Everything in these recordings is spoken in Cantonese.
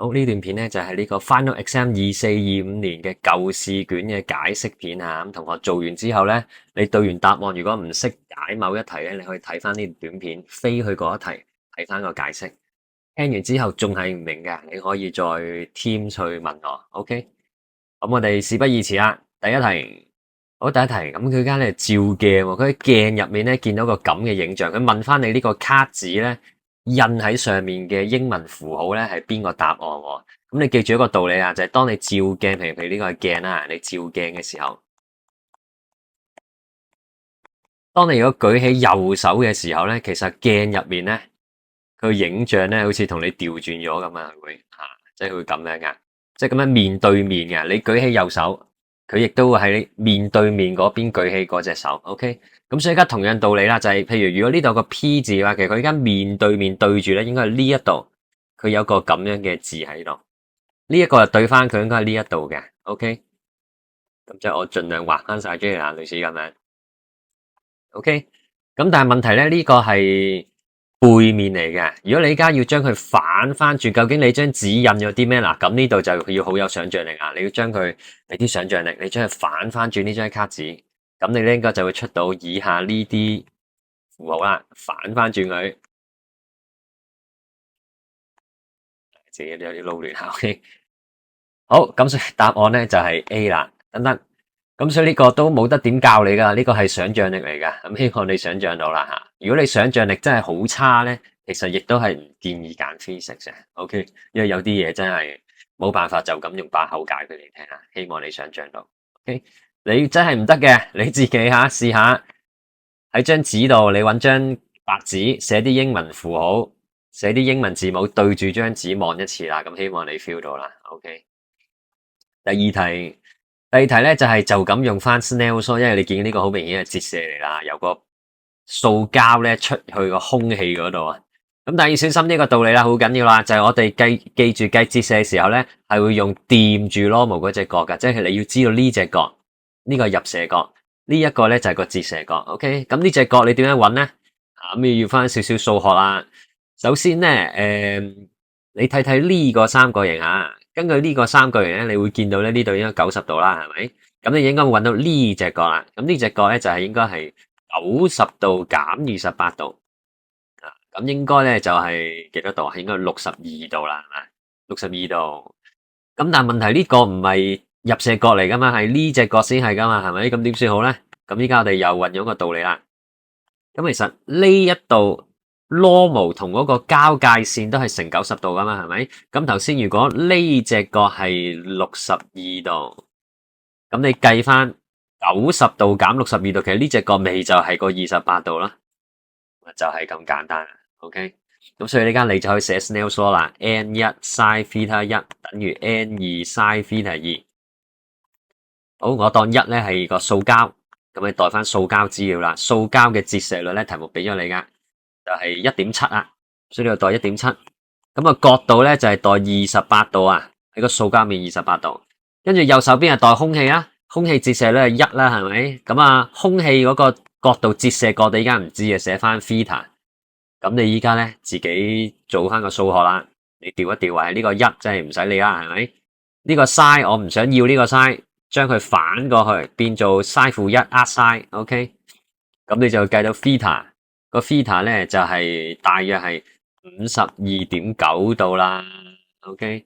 好，呢段片咧就係呢個 Final Exam 2425年嘅舊試卷嘅解釋片啊。咁同學做完之後咧，你對完答案，如果唔識解某一題咧，你可以睇翻呢段短片，飛去嗰一題睇翻個解釋。聽完之後仲係唔明嘅，你可以再 Teams 去問我。OK，咁我哋事不宜遲啦。第一題，好，第一題，咁佢而家咧照鏡喎，佢喺鏡入面咧見到個咁嘅影像，佢問翻你呢個卡紙咧。印喺上面嘅英文符號咧係邊個答案喎？咁你記住一個道理啊，就係當你照鏡，譬如呢個係鏡啦，你照鏡嘅時候，當你如果舉起右手嘅時候咧，其實鏡入面咧佢影像咧好似同你調轉咗咁啊，會吓，即係會咁樣噶，即係咁樣面對面嘅，你舉起右手，佢亦都會喺面對面嗰邊舉起嗰隻手。OK。咁所以而家同樣道理啦，就係譬如如果呢度有個 P 字嘅話，其實佢而家面對面對住咧，應該係呢一度，佢有個咁樣嘅字喺度。呢一個就對翻佢應該係呢一度嘅。OK，咁即係我盡量畫翻晒出嚟啦，類似咁樣。OK，咁但係問題咧，呢個係背面嚟嘅。如果你而家要將佢反翻轉，究竟你張紙印咗啲咩？嗱，咁呢度就要好有想像力啊！你要將佢俾啲想像力，你將佢反翻轉呢張卡紙。咁你咧應該就會出到以下呢啲符號啦，反翻轉佢，自己都有啲撈亂下。OK，好，咁所以答案咧就係 A 啦，等等。咁所以呢個都冇得點教你噶，呢個係想像力嚟噶。咁希望你想像到啦吓。如果你想像力真係好差咧，其實亦都係唔建議揀 physics 嘅。OK，因為有啲嘢真係冇辦法就咁用把口解俾你聽啦。希望你想像到。OK。你真係唔得嘅，你自己試下喺張紙度，你揾張白紙寫啲英文符號，寫啲英文字母對住張紙望一次啦。咁希望你 feel 到啦。OK，第二題，咧就係就咁用翻 Snell's Law，因為你見呢個好明顯係折射嚟啦，有個塑膠咧出去個空氣嗰度啊。咁但係要小心呢個道理啦，好緊要啦，就係我哋記住計折射嘅時候咧，係會用掂住 normal 嗰隻角噶，即係你要知道呢隻角。呢個入射角，呢一個咧就係個折射角。OK，咁呢隻角你點樣揾咧？咁要翻少少數學啦。首先咧，你睇睇呢個三角形啊，根據呢個三角形咧，你會見到咧呢度應該90度啦，係咪？咁你應該會揾到呢隻角啦。咁呢隻角咧就係應該係90度減28度啊。咁應該咧就係幾多度啊？應該62度啦，係咪？62度。咁但係問題呢個唔係入射角嚟噶嘛，係呢隻角先係噶嘛，係咪？咁點算好咧？咁依家我哋又運用個道理啦。咁其實呢一度 normal 同嗰個交界線都係成90度噶嘛，係咪？咁頭先如果呢隻角係62度，咁你計翻90度減62度，其實呢隻角咪就係個28度啦，就係咁簡單。OK。咁所以呢間你就可以寫 Snell's Law 啦 ，n1 sin theta 1等於 n2 sin theta 2。好，我當一咧係個塑膠，咁你代翻塑膠資料啦。塑膠嘅折射率咧，題目俾咗你噶，就係1.7啊，所以你就代1.7。咁啊角度咧就係代28度啊，喺個塑膠面28度。跟住右手邊係代空氣啊，空氣折射率係1啦，係咪？咁啊，空氣嗰個角度折射角，你而家唔知啊，寫翻 theta。咁你依家咧自己做翻個數學啦，你調一調為係呢個1，即係唔使理啦，係咪？呢個 sin 我唔想要呢個 sin，將佢反過去變做 sin 負1 add sin，OK？咁你就計到 theta，個 theta 咧就係大約係52.9度啦，OK？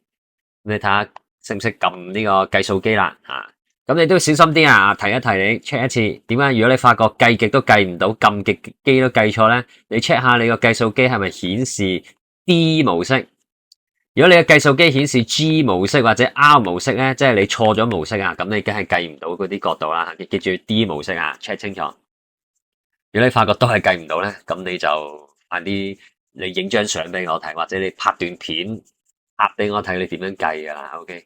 你睇下識唔識撳呢個計數機啦吓？咁你都要小心啲啊！提一提你 check 一次，點解？如果你發覺計極都計唔到，撳極機都計錯咧，你 check 下你個計數機係咪顯示 D 模式？如果你嘅計數機顯示 G 模式或者 R 模式咧，即係你錯咗模式啊，咁你梗係計唔到嗰啲角度啦。你記住 D 模式啊 ，check 清楚。如果你發覺都係計唔到咧，咁你就快啲你影張相俾我睇，或者你拍段片拍俾我睇，你點樣計噶啦？OK。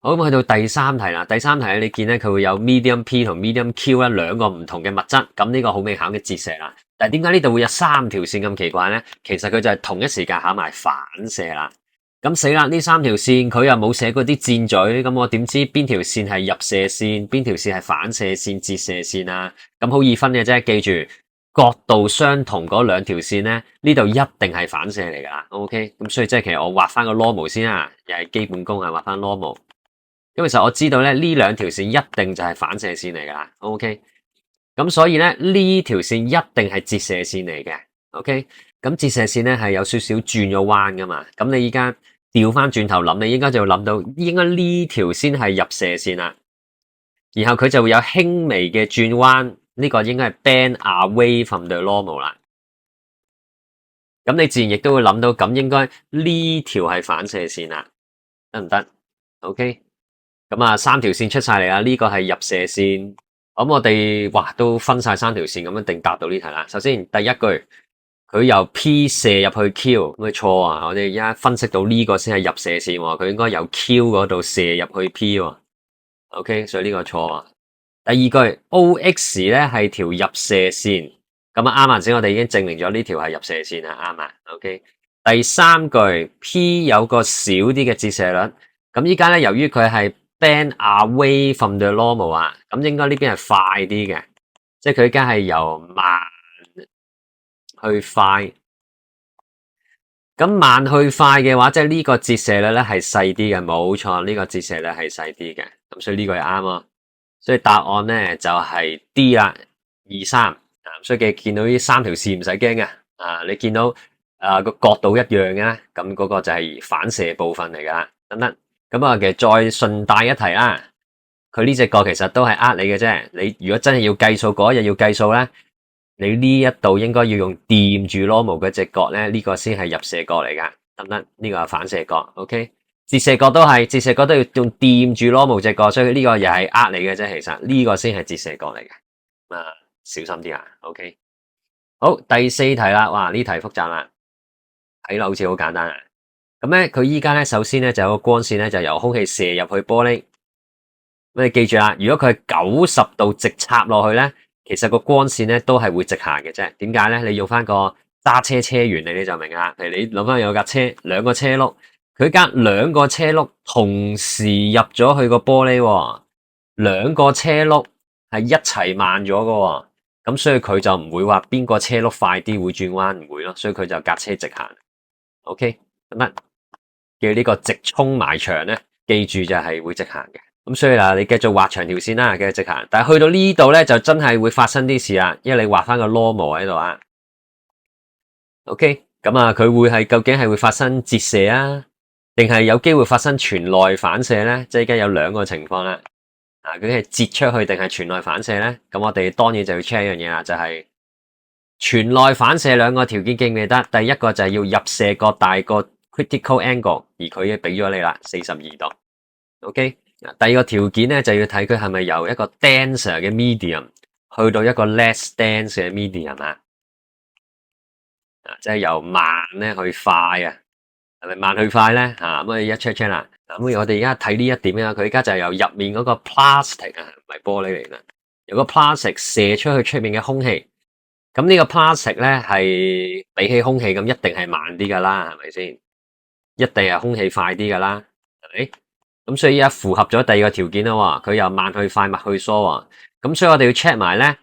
好，咁去到第三題啦。第三題咧，你見咧佢會有 medium P 同 medium Q 咧兩個唔同嘅物質，咁呢個好明顯嘅折射啦。但係點解呢度會有3條線咁奇怪咧？其實佢就係同一時間考埋反射啦。咁死啦！呢3條線佢又冇寫嗰啲箭嘴，咁我點知邊條線係入射線，邊條線係反射線、折射線啊？咁好易分嘅啫，記住角度相同嗰兩條線咧，呢度一定係反射嚟噶啦。OK，咁所以即係其實我畫翻個 normal 先啊，又係基本功啊，畫翻 normal。咁其實我知道咧，呢兩條線一定就係反射線嚟噶啦。OK，咁所以咧呢條線一定係折射線嚟嘅。OK，咁折射線咧係有少少轉咗彎噶嘛。咁你依家調翻轉頭諗，你應該就諗到應該呢條先係入射線啦。然後佢就會有輕微嘅轉彎，呢個應該係 bend away from the normal 啦。咁你自然亦都會諗到，咁應該呢條係反射線啦，得唔得 ？OK，咁啊三條線出晒嚟啦，呢個係入射線。咁我哋哇都分晒三條線，咁一定答到呢題啦。首先第一句，佢由 P 射入去 Q，咁錯啊！我哋而家分析到呢個先係入射線，佢應該由 Q 嗰度射入去 P。OK，所以呢個錯啊。第二句 OX 咧係條入射線，咁啊啱先我哋已經證明咗呢條係入射線啦，啱啊。OK，第三句 P 有個少啲嘅折射率，咁依家咧由於佢係 bend away from the normal 啊，咁應該呢邊係快啲嘅，即係佢而家係由慢去快。咁慢去快嘅話，即係呢個折射率咧係細啲嘅，冇錯，呢個折射率係細啲嘅，咁所以呢個係啱咯。所以答案咧就係 D 啦，2、3。所以你見到呢三條線唔使驚嘅，你見到個角度一樣嘅，咁嗰個就係反射部分嚟噶，得唔得？咁啊，其實再順帶一提啦，佢呢隻角其實都係呃你嘅啫。你如果真係要計數嗰日要計數咧，你呢一度應該要用掂住 normal 嘅隻角咧，呢個先係入射角嚟噶，得唔得？呢個係反射角 ，OK。折射角都係，折射角都要用掂住 normal 隻角，所以呢個又係呃你嘅啫。其實呢個先係折射角嚟嘅，小心啲啊。OK，好，第四題啦，哇呢題複雜啦，睇落好似好簡單啊。咁咧佢依家咧首先咧就有個光線咧就由空氣射入去玻璃，咁你記住啦，如果佢係90度直插落去咧，其實個光線咧都係會直行嘅啫。點解咧？你用翻個揸車原理你就明啦。譬如你諗翻有架車，兩個車轆。佢隔兩個車轆同時入咗去個玻璃，兩個車轆係一齊慢咗㗎，咁所以佢就唔會話邊個車轆快啲會轉彎，唔會咯，所以佢就隔車直行。OK，得唔得？叫呢個直衝埋牆咧，記住就係會直行嘅。咁所以嗱，你繼續畫長條線啦，繼續直行。但係去到呢度咧，就真係會發生啲事啦，因為你畫翻個 normal 喺度啊。OK，咁啊，佢會係究竟係會發生折射啊？定係有機會發生全內反射咧？即係而家有兩個情況啦。究竟係折出去定係全內反射咧？咁我哋當然就要 check 一樣嘢啦，就係全內反射兩個條件記唔記得？第一個就係要入射角大過 critical angle，而佢已經俾咗你啦，42度。OK，第二個條件咧就要睇佢係咪由一個 denser 嘅 medium 去到一個 less dense 嘅 medium 啊，即係由慢咧去快啊。係咪慢去快咧？咁我哋一 check 啦。咁我哋而家睇呢一點啊，佢而家就由入面嗰個 plastic 啊，唔係玻璃嚟嘅，由個 plastic 射出去出面嘅空氣。咁呢個 plastic 咧係比起空氣咁一定係慢啲噶啦，係咪先？一定係空氣快啲噶啦，係咪？咁所以而家符合咗第二個條件啦，佢由慢去快，密去疏。咁所以我哋要 check 埋咧，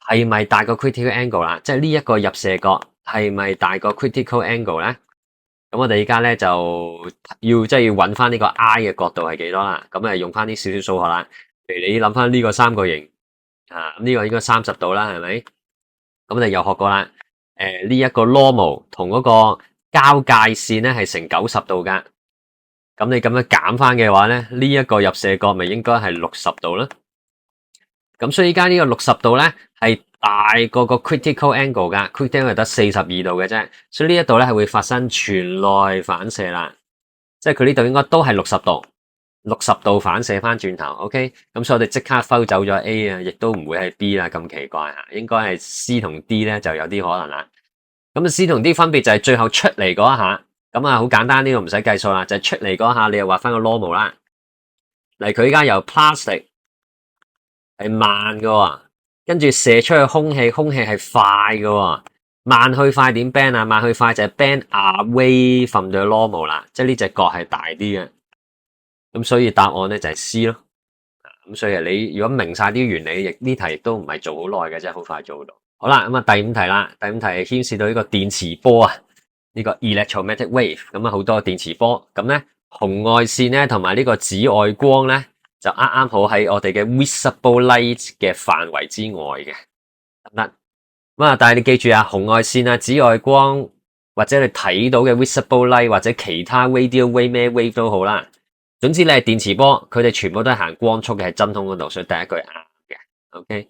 係咪大過 critical angle 啦？即係呢一個入射角係咪大過 critical angle 咧？咁我哋而家咧就要即係要揾翻呢個 I 嘅角度係幾多啦？咁用翻啲少少數學啦。譬如你諗翻呢個三角形咁呢個應該30度啦，係咪？咁我哋又學過啦。呢一個 normal 同嗰個交界線咧係成90度噶。咁你咁樣減翻嘅話咧，呢一個入射角咪應該係60度啦。咁所以而家呢個60度咧係大過個 critical angle 噶 ，critical angle 得42度嘅啫，所以呢一度咧係會發生全內反射啦，即係佢呢度應該都係60度，60度反射翻轉頭 ，OK， 咁所以我哋即刻抽走咗 A 啊，亦都唔會係 B 啦，咁奇怪吓，應該係 C 同 D 咧就有啲可能啦。咁 C 同 D 分別就係最後出嚟嗰一下，咁好簡單，呢個唔使計數啦，就係出嚟嗰一下你又畫翻個 normal 啦。嚟佢而家由 plastic 係慢㗎，跟住射出去空氣，空氣係快㗎，慢去快點 bend 啊？慢去快就係 bend away from the normal 啦，即係呢隻角係大啲嘅，咁所以答案咧就係 C 咯。咁所以你如果明晒啲原理，亦呢題亦都唔係做好耐嘅，即係好快做到。好啦，咁啊第五題啦，第五題牽涉到呢個電磁波啊，呢個 electromagnetic wave，咁啊好多電磁波，咁咧紅外線咧同埋呢個紫外光咧就啱啱好喺我哋嘅 visible light 嘅範圍之外嘅，得唔得？咁啊，但係你記住啊，紅外線啊、紫外光或者你睇到嘅 visible light 或者其他 radio wave 咩 wave 都好啦，總之你係電磁波，佢哋全部都係行光速嘅，係真空嗰度，所以第一句係啱嘅。OK。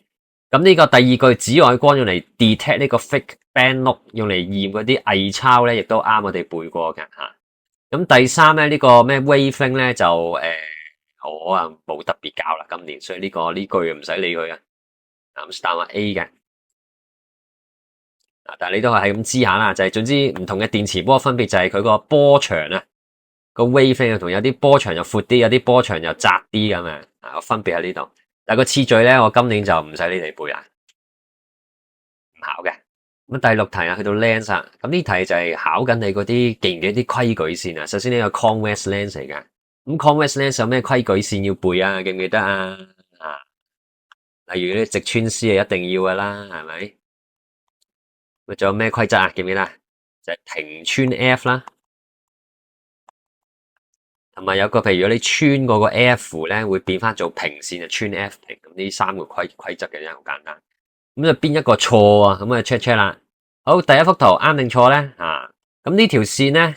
咁呢個第二句紫外光用嚟 detect 呢個 fake banknote，用嚟驗嗰啲偽鈔咧，亦都啱我哋背過嘅吓。咁第三咧呢個咩 waving 咧就我啊冇特別教啦今年，所以呢句唔使理佢啊。咁答案 A 嘅。但係你都係咁知下啦，就係總之唔同嘅電磁波分別就係佢個波長啊，個 waving 同有啲波長又闊啲，有啲波長又窄啲咁樣啊，個分別喺呢度。但係個次序咧，我今年就唔使你哋背啦，唔考嘅。咁第六題啊，去到 lens 啊，咁呢題就係考緊你嗰啲記唔記得啲規矩先啊。首先呢個 convex lens 嚟㗎，咁 convex lens 有咩規矩先要背啊？記唔記得啊？例如啲直穿絲係一定要㗎啦，係咪？咁仲有咩規則啊？記唔記得？就係平穿 F 啦，同埋有個譬如如果你穿過個 F 咧，會變翻做平線就穿 F 平。咁呢三個規則嘅啫，好簡單。咁就邊一個錯啊？咁啊 check 啦。好，第一幅圖啱定錯咧？咁呢條線咧，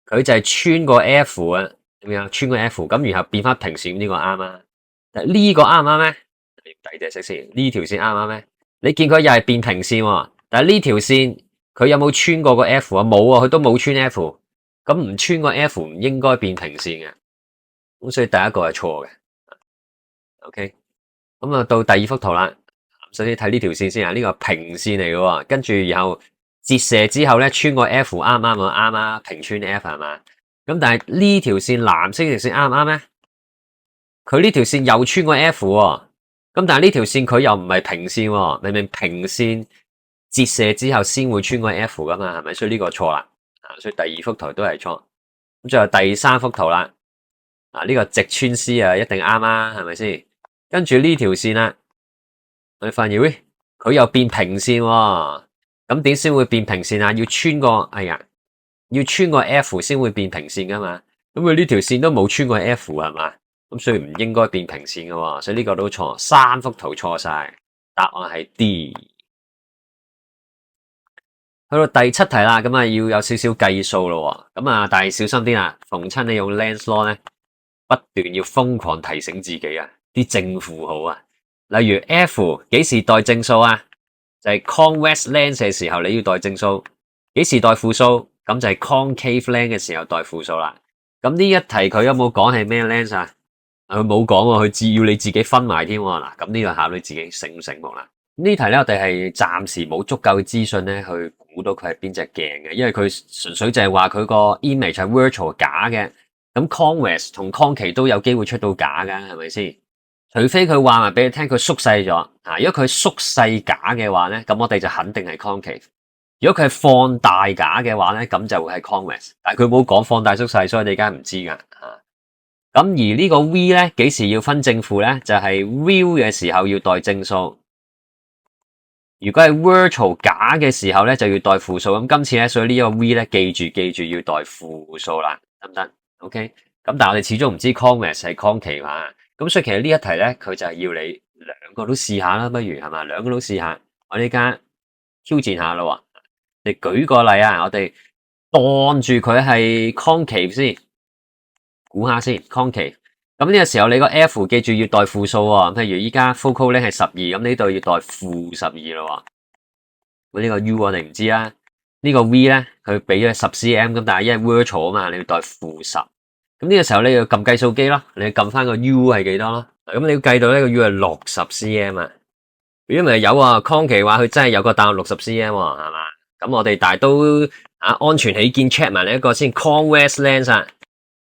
佢就係穿過 F 啊，點樣？穿過 F，咁然後變翻平線，呢個啱啊？但係呢個啱唔啱咧？第隻色先，呢條線啱唔啱咧？你見佢又係變平線喎，但係呢條線佢有冇穿過個 F 啊？冇啊，佢都冇穿 F，咁唔穿個 F 唔應該變平線嘅，咁所以第一個係錯嘅。OK，咁啊到第二幅圖啦。首先睇呢條線先啊，呢個平線嚟嘅，跟住然後折射之後咧穿個 F 啱唔啱啊？啱啊，平穿 F 係嘛？咁但係呢條線藍色條線啱唔啱咧？佢呢條線又穿個 F 喎，咁但係呢條線佢又唔係平線喎，明明平線折射之後先會穿個 F 噶嘛，係咪？所以呢個錯啦，所以第二幅圖都係錯。咁最後第三幅圖啦，呢個直穿絲啊一定啱啦，係咪先？跟住呢條線啦。我哋發現，喂，佢又變平線喎，咁點先會變平線啊？要穿個，哎呀，要穿個 F 先會變平線噶嘛？咁佢呢條線都冇穿過 F 係嘛？咁所以唔應該變平線噶，所以呢個都錯，三幅圖錯晒，答案係 D。去到第七題啦，咁啊要有少少計數咯，咁啊但係小心啲啦，逢親你用 lens law 咧，不斷要瘋狂提醒自己啊，啲正負號啊。例如 F 幾時代正數啊？就係 convex lens 嘅時候你要代正數，幾時代負數？咁就係 concave lens 嘅時候代負數啦。咁呢一題佢有冇講係咩 lens 啊？佢冇講喎，佢只要你自己分埋添喎。嗱，咁呢個考你自己醒唔醒目啦？呢題咧我哋係暫時冇足夠嘅資訊咧去估到佢係邊隻鏡嘅，因為佢純粹就係話佢個 image 係 virtual 假嘅。咁 convex 同 concave 都有機會出到假噶，係咪先？除非佢話埋俾你聽佢縮細咗，如果佢縮細假嘅話咧，咁我哋就肯定係 concave。如果佢係放大假嘅話咧，咁就會係 convex。但係佢冇講放大縮細，所以你梗係唔知噶。咁而呢個 V 咧，幾時要分正負咧？就係 real 嘅時候要代正數。如果係 virtual 假嘅時候咧，就要代負數。咁今次咧，所以呢個 V 咧，記住要代負數啦，得唔得 ？OK。咁但係我哋始終唔知 convex 係 concave 嘛。咁所以其實呢一題咧，佢就係要你兩個都試下啦，不如係嘛？兩個都試下，我哋而家挑戰下咯。你舉個例啊，我哋當住佢係 concave 先，估下先 concave。咁呢個時候你個 F 記住要代負數喎，譬如依家 focal length 係12，咁呢度要代負12咯。咁呢個 U 我哋唔知啦，呢個 V 咧佢俾咗10 cm，咁但係因為 virtual 啊嘛，你要代負10。咁呢個時候你要撳計數機咯，你撳翻個 U 係幾多咯？咁你要計到呢個 U 係60 cm 啊。如果唔係有啊，Concave 話佢真係有個答案60 cm 係嘛？咁我哋但係都安全起見 check 埋你一個先 convex lens 啊。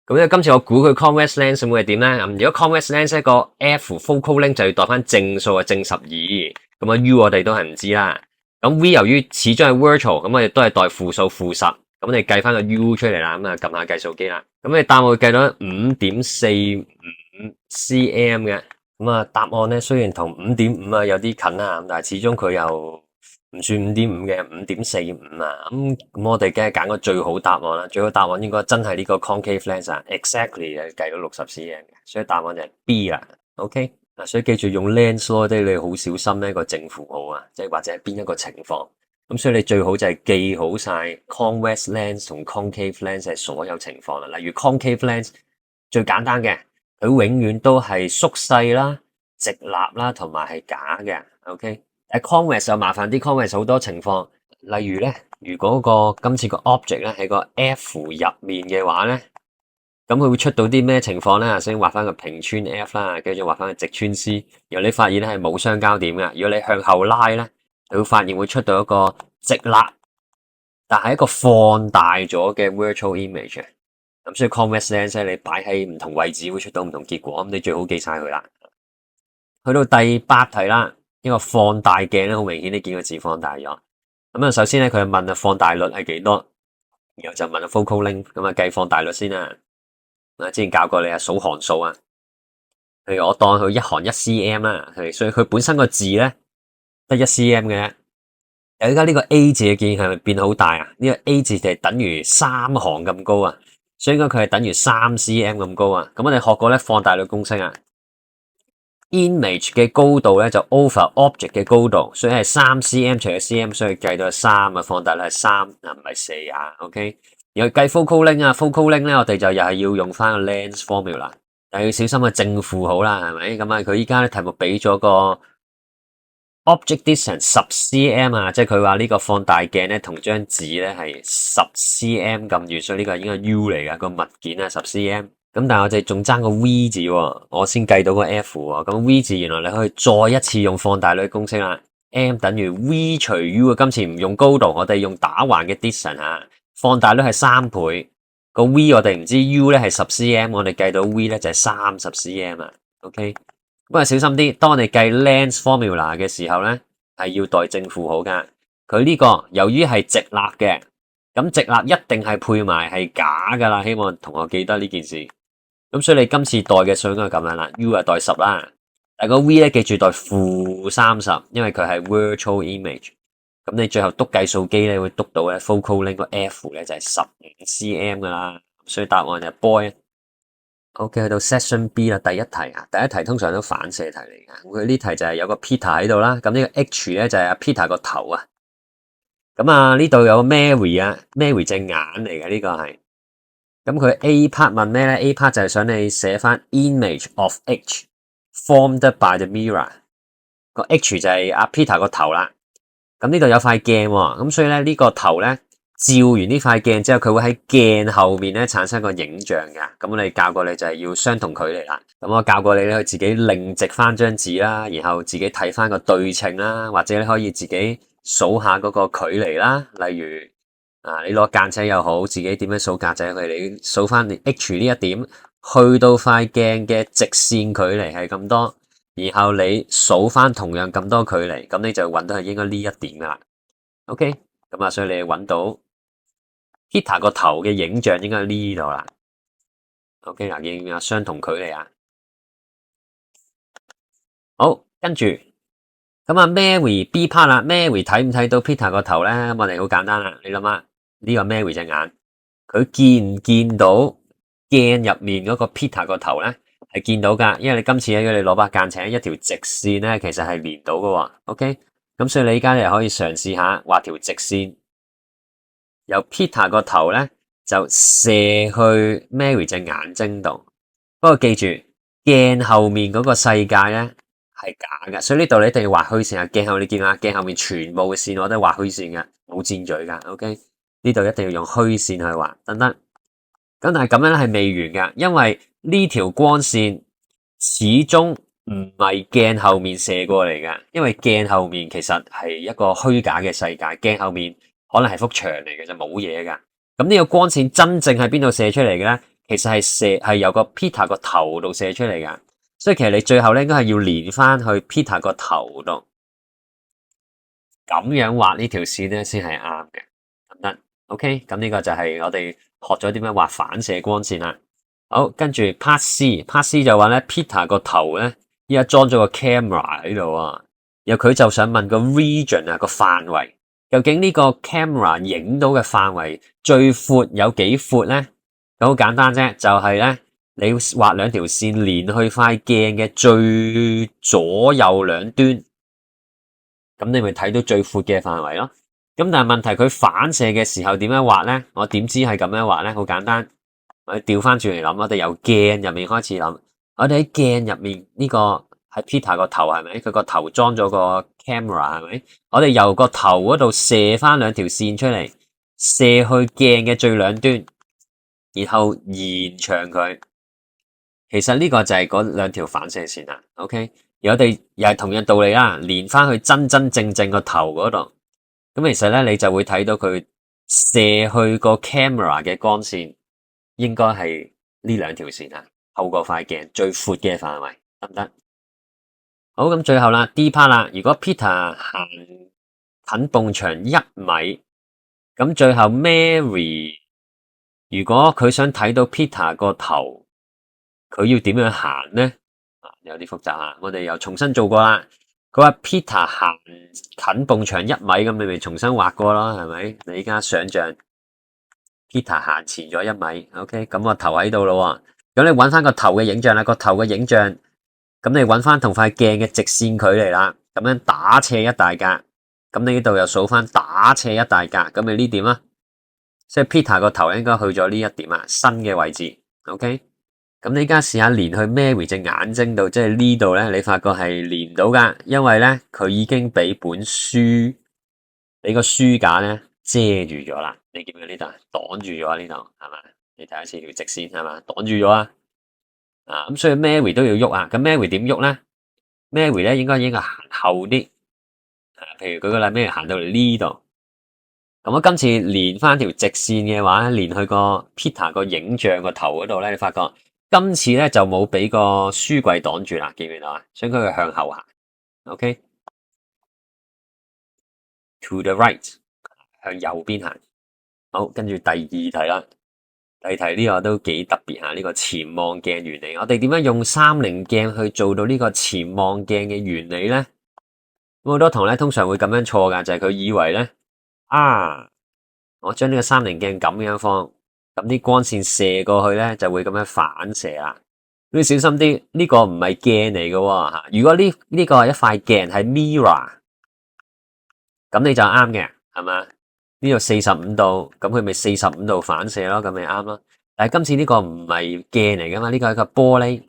咁咧今次我估佢 convex lens 會係點咧？如果 convex lens 一個 F focal length 就要代翻正數啊，正12。咁啊 U 我哋都係唔知啦。咁 V 由於始終係 virtual，咁我哋都係代負數負10。咁你計翻個 U 出嚟啦，咁啊撳下計數機啦。咁你答案會計到5.45 cm 嘅。咁啊，答案咧雖然同5.5啊有啲近啊，但係始終佢又唔算5.5嘅5.45啊。咁我哋梗係揀個最好答案啦。最好答案應該真係呢個 concave lens 啊，exactly 係計到60cm 嘅，所以答案就係 B 啦。OK 嗱，所以記住用 lens 咯，即係你好小心呢個正負號啊，即係或者係邊一個情況。咁所以你最好就係記好晒 convex lens 同 concave lens 嘅所有情況啦。例如 concave lens 最簡單嘅。佢永遠都係縮細啦、直立啦，同埋係假嘅。OK，但 convex 就麻煩啲，convex 好多情況，例如咧，如果今次個 object 咧喺個 F 入面嘅話咧，咁佢會出到啲咩情況咧？先畫翻個平穿 F 啦，跟住畫翻個直穿 C，然後你發現咧係冇相交點嘅。如果你向後拉咧，你會發現會出到一個直立，但係一個放大咗嘅 virtual image。咁所以 convex lens 你擺喺唔同位置會出到唔同結果，咁你最好記晒佢啦。去到第8題啦，呢個放大鏡咧，好明顯你見個字放大咗。咁啊，首先咧佢問啊放大率係幾多，然後就問 focal length，咁啊計放大率先啦。之前教過你啊數函數啊，譬如我當佢一行1cm 啦，所以佢本身個字咧得1cm 嘅。而家呢個 A 字嘅見係咪變好大啊？呢個 A 字就係等於3行咁高啊！所以應該佢係等於3cm 咁高啊！咁我哋學過咧放大率公式啊 ，image 嘅高度咧就 over object 嘅高度，所以係3cm 除咗 cm，所以計到係3啊，放大率係3啊，唔係4啊。OK，然後計 focal length 啊，focal length 咧我哋就又係要用翻個 lens formula，但係要小心個正負號啦，係咪？咁啊，佢依家咧題目俾咗個 object distance 10cm 啊，即係佢話呢個放大鏡咧同張紙咧係10cm 咁遠，所以呢個應該係 U 嚟噶個物件啊10cm。咁但係我哋仲爭個 V 字，我先計到個 F 喎。咁 V 字原來你可以再一次用放大率公式啦 ，M 等於 V 除 U 啊。今次唔用高度，我哋用打橫嘅 distance 啊。放大率係3倍，個 V 我哋唔知 U 咧係10cm，我哋計到 V 咧就係30cm 啊。OK。不過小心啲，當我哋計 lens formula 嘅時候咧，係要代正負號噶。佢呢個由於係直立嘅，咁直立一定係配埋係假噶啦。希望同學記得呢件事。咁所以你今次代嘅數應該係咁樣啦，U 係代10啦，但個 V 咧記住代-30，因為佢係 virtual image。咁你最後篤計數機咧會篤到咧 focal length 個 F 咧就係15cm 噶啦，所以答案就係 boy。OK，去到 Section B 啦，第一題啊，第一題通常都反射題嚟㗎。佢呢題就係有個 Peter 喺度啦，咁呢個 H 咧就係阿 Peter 個頭啊。咁啊呢度有個 Mary 啊，Mary 隻眼嚟嘅呢個係。咁佢 A part 問咩咧？A part 就係想你寫翻 image of H formed by the mirror。個 H 就係阿 Peter 個頭啦。咁呢度有塊鏡喎，咁所以咧呢個頭咧。照完呢塊鏡之後，佢會喺鏡後面咧產生個影像㗎。咁我哋教過你就係要相同距離啦。咁我教過你咧，去自己擰直翻張紙啦，然後自己睇翻個對稱啦，或者你可以自己數下嗰個距離啦。例如你攞間尺又好，自己點樣數格仔距離，你數翻你 H 呢一點去到塊鏡嘅直線距離係咁多，然後你數翻同樣咁多距離，咁你就揾到係應該呢一點噶啦。OK，咁啊，所以你揾到。Peter 個頭嘅影像應該喺呢度啦。OK 嗱，見唔見啊？相同距離啊。好，跟住咁啊，Mary B part 啦。Mary 睇唔睇到 Peter 個頭咧？咁我哋好簡單啦。你諗下呢個 Mary 隻眼，佢見唔見到鏡入面嗰個 Peter 個頭咧？係見到噶，因為你今次咧，你攞把間尺一條直線咧，其實係連到噶。OK，咁所以你而家咧可以嘗試下畫條直線。由 Peter 個頭咧就射去 Mary 隻眼睛度，不過記住鏡後面嗰個世界咧係假嘅，所以呢度你一定要畫虛線啊！鏡後你見下鏡後面全部嘅線我都係畫虛線嘅，冇箭嘴噶。OK，呢度一定要用虛線去畫，得唔得？咁但係咁樣咧係未完噶，因為呢條光線始終唔係鏡後面射過嚟噶，因為鏡後面其實係一個虛假嘅世界，鏡後面。可能係幅牆嚟嘅就冇嘢噶，咁呢個光線真正喺邊度射出嚟嘅咧？其實係由個 Peter 個頭度射出嚟噶，所以其實你最後咧應該係要連翻去 Peter 個頭度，咁樣畫呢條線咧先係啱嘅，得 OK，咁呢個就係我哋學咗點樣畫反射光線啦。好，跟住 Part C 就話咧 Peter 個頭咧依家裝咗個 camera 喺度啊，然後佢就想問個 region 啊，個範圍，究竟呢個 camera 影到嘅範圍最闊有幾闊咧？咁好簡單啫，就係咧，你畫兩條線連去塊鏡嘅最左右兩端，咁你咪睇到最闊嘅範圍咯。咁但係問題佢反射嘅時候點樣畫咧？我點知係咁樣畫咧？好簡單，我哋調翻轉嚟諗，我哋由鏡入面開始諗。我哋喺鏡入面呢個係 Peter 個頭係咪？佢個頭裝咗個 camera 係咪？我哋由個頭嗰度射翻兩條線出嚟，射去鏡嘅最兩端，然後延長佢。其實呢個就係嗰兩條反射線啦。OK，而我哋又係同樣道理啦，連翻去真真正正個頭嗰度。咁其實咧，你就會睇到佢射去個 camera 嘅光線，應該係呢兩條線啊，透過塊鏡最闊嘅範圍，得唔得？好，咁最後啦 D part 啦，如果 Peter 行近埲牆1米，咁最後 Mary 如果佢想睇到 Peter 個頭，佢要點樣行呢？有啲複雜啊，我哋又重新做過啦。佢話 Peter 行近埲牆1米，咁你咪重新畫過咯，係咪？你而家想象 Peter 行前咗1米 ，OK， 咁個頭喺度咯。咁你揾翻個頭嘅影像啦，個頭嘅影像，咁你揾翻同塊鏡嘅直線距離啦，咁樣打斜一大格，咁你呢度又數翻打斜一大格，咁你呢點啊？即係 Peter 個頭應該去咗呢一點啊，新嘅位置 ，OK。咁你而家試下連去 Mary 隻眼睛度，即係呢度咧，你發覺係連唔到噶，因為咧佢已經俾本書，俾個書架咧遮住咗啦。你見唔見呢度擋住咗呢度係嘛？你睇下次條直線係嘛，擋住咗啊！咁所以 Mary 都要喐啊。咁 Mary 點喐咧？Mary 咧應該行後啲，譬如舉個例，Mary 行到嚟呢度，咁我今次連翻條直線嘅話，連去個 Peter 個影像個頭嗰度咧，你發覺。今次咧就冇俾個書櫃擋住啦，見唔見到啊？所以佢向後行 ，OK，to the right， 向右邊行。好，跟住第二題啦。第二題呢個都幾特別吓，呢個潛望鏡原理。我哋點樣用30鏡去做到呢個潛望鏡嘅原理咧？咁好多同學咧通常會咁樣錯噶，就係佢以為咧我將呢個30鏡咁樣放。咁啲光線射過去咧，就會咁樣反射啦。你要小心啲，呢個唔係鏡嚟嘅吓。如果呢個係一塊鏡，係 mirror， 咁你就啱嘅，係嘛？呢度45度，咁佢咪45度反射咯，咁咪啱咯。但係今次呢個唔係鏡嚟噶嘛，呢個係個玻璃。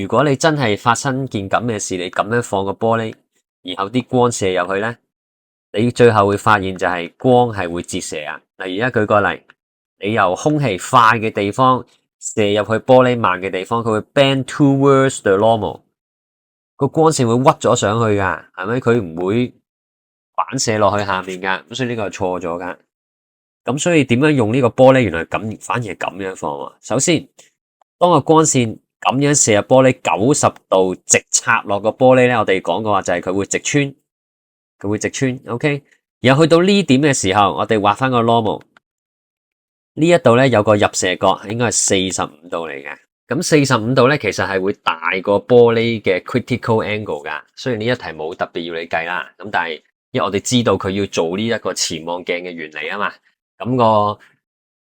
如果你真係發生件咁嘅事，你咁樣放個玻璃，然後啲光射入去咧，你最後會發現就係光係會折射啊。嗱，而家舉個例。你由空氣快嘅地方射入去玻璃慢嘅地方，佢會 bend towards the normal， 個光線會屈咗上去噶，係咪？佢唔會反射落去下面噶，咁所以呢個係錯咗噶。咁所以點樣用呢個玻璃？原來咁，反而係咁樣放。首先，當個光線咁樣射入玻璃90度直插落個玻璃咧，我哋講過話就係佢會直穿，佢會直穿。OK， 然後去到呢點嘅時候，我哋畫翻個 normal。呢一度咧有個入射角，應該係45度嚟嘅。咁45度咧，其實係會大過玻璃嘅 critical angle 噶。雖然呢一題冇特別要你計啦，咁但係因為我哋知道佢要做呢一個潛望鏡嘅原理啊嘛，咁個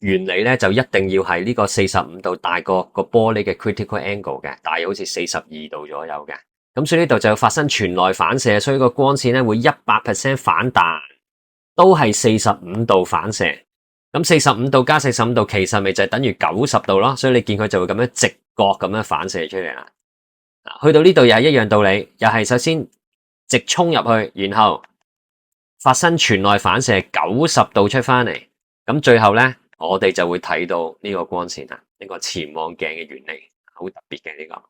原理咧就一定要係呢個45度大過個玻璃嘅 critical angle 嘅，大約好似42度左右嘅。咁所以呢度就發生全內反射，所以個光線咧會100% 反彈，都係45度反射。咁45度加45度，其實咪就係等於90度咯，所以你見佢就會咁樣直角咁樣反射出嚟啦。去到呢度又係一樣道理，又係首先直衝入去，然後發生全內反射90度出翻嚟，咁最後咧我哋就會睇到呢個光線啦，呢個潛望鏡嘅原理好特別嘅呢個。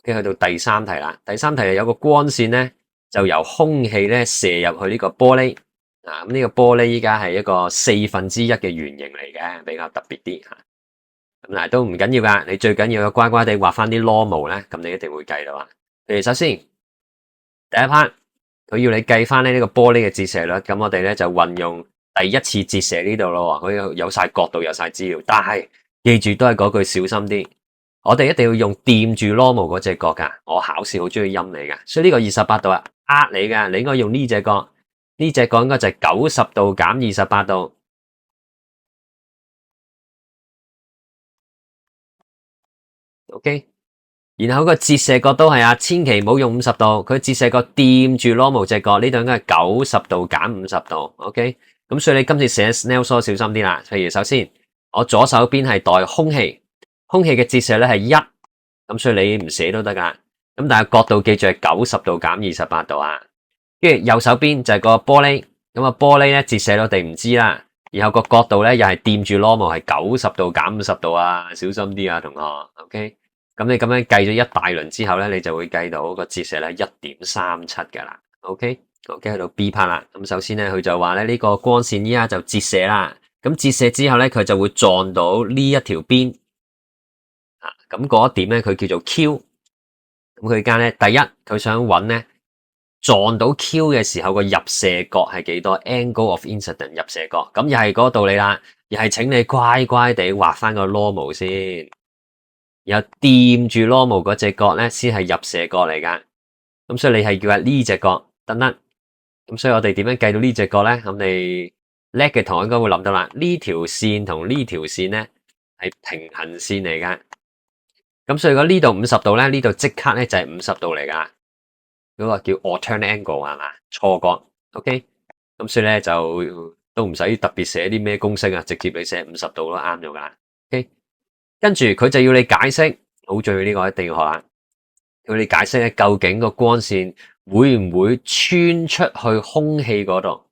OK，去到第三題啦，第三題有個光線咧就由空氣咧射入去呢個玻璃。咁呢個玻璃依家係一個1/4嘅圓形嚟嘅，比較特別啲吓。咁但係都唔緊要噶，你最緊要乖乖地畫翻啲 normal 咧，咁你一定會計到啊。譬如首先第一 part，佢要你計翻呢個玻璃嘅折射率，咁我哋咧就運用第一次折射呢度咯。佢有晒角度，有晒資料，但係記住都係嗰句小心啲。我哋一定要用掂住 normal 嗰隻角噶。我考試好中意陰你噶，所以呢個28度啊，呃你噶，你應該用呢隻角，呢隻角應該就係90度減28度。OK， 然後個折射角都係啊，千祈唔好用50度，佢折射角掂住 normal 隻角，呢度應該係90度減50度。OK， 咁所以你今次寫 Snell Saw 小心啲啦。譬如首先，我左手邊係代空氣，空氣嘅折射咧係1，咁所以你唔寫都得噶。咁但係角度記住係90度減28度啊。跟住右手邊就係個玻璃，咁啊玻璃咧折射到地唔知啦。然後個角度咧又係掂住 normal 係90度減50度啊，小心啲啊，同學。OK。咁你咁樣計咗一大輪之後咧，你就會計到個折射咧1.37噶啦。OK， 去到 B part 啦。咁首先咧，佢就話咧呢個光線依家就折射啦。咁折射之後咧，佢就會撞到呢一條邊啊。咁嗰一點咧，佢叫做 Q。咁佢而家咧，第一佢想揾咧撞到 Q 嘅時候個入射角係幾多 ？Angle of incidence 入射角。咁又係嗰個道理啦。又係請你乖乖地畫翻個 normal 先。然後掂住 normal 嗰隻角咧，先係入射角嚟噶。咁所以你係叫係呢隻角得唔得？咁所以我哋點樣計到呢隻角咧？咁你叻嘅同學應該會諗到啦。呢條線同呢條線咧係平行線嚟噶。咁所以如果呢度50度咧，呢度即刻咧就係50度嚟噶。嗰個叫 alternate angle 係嘛？錯角。OK。咁所以咧就都唔使特別寫啲咩公式啊，直接你寫50度都啱咗噶啦。OK。跟住佢就要你解釋，好重要呢個一定要學啊！要你解釋咧，究竟個光線會唔會穿出去空氣嗰度，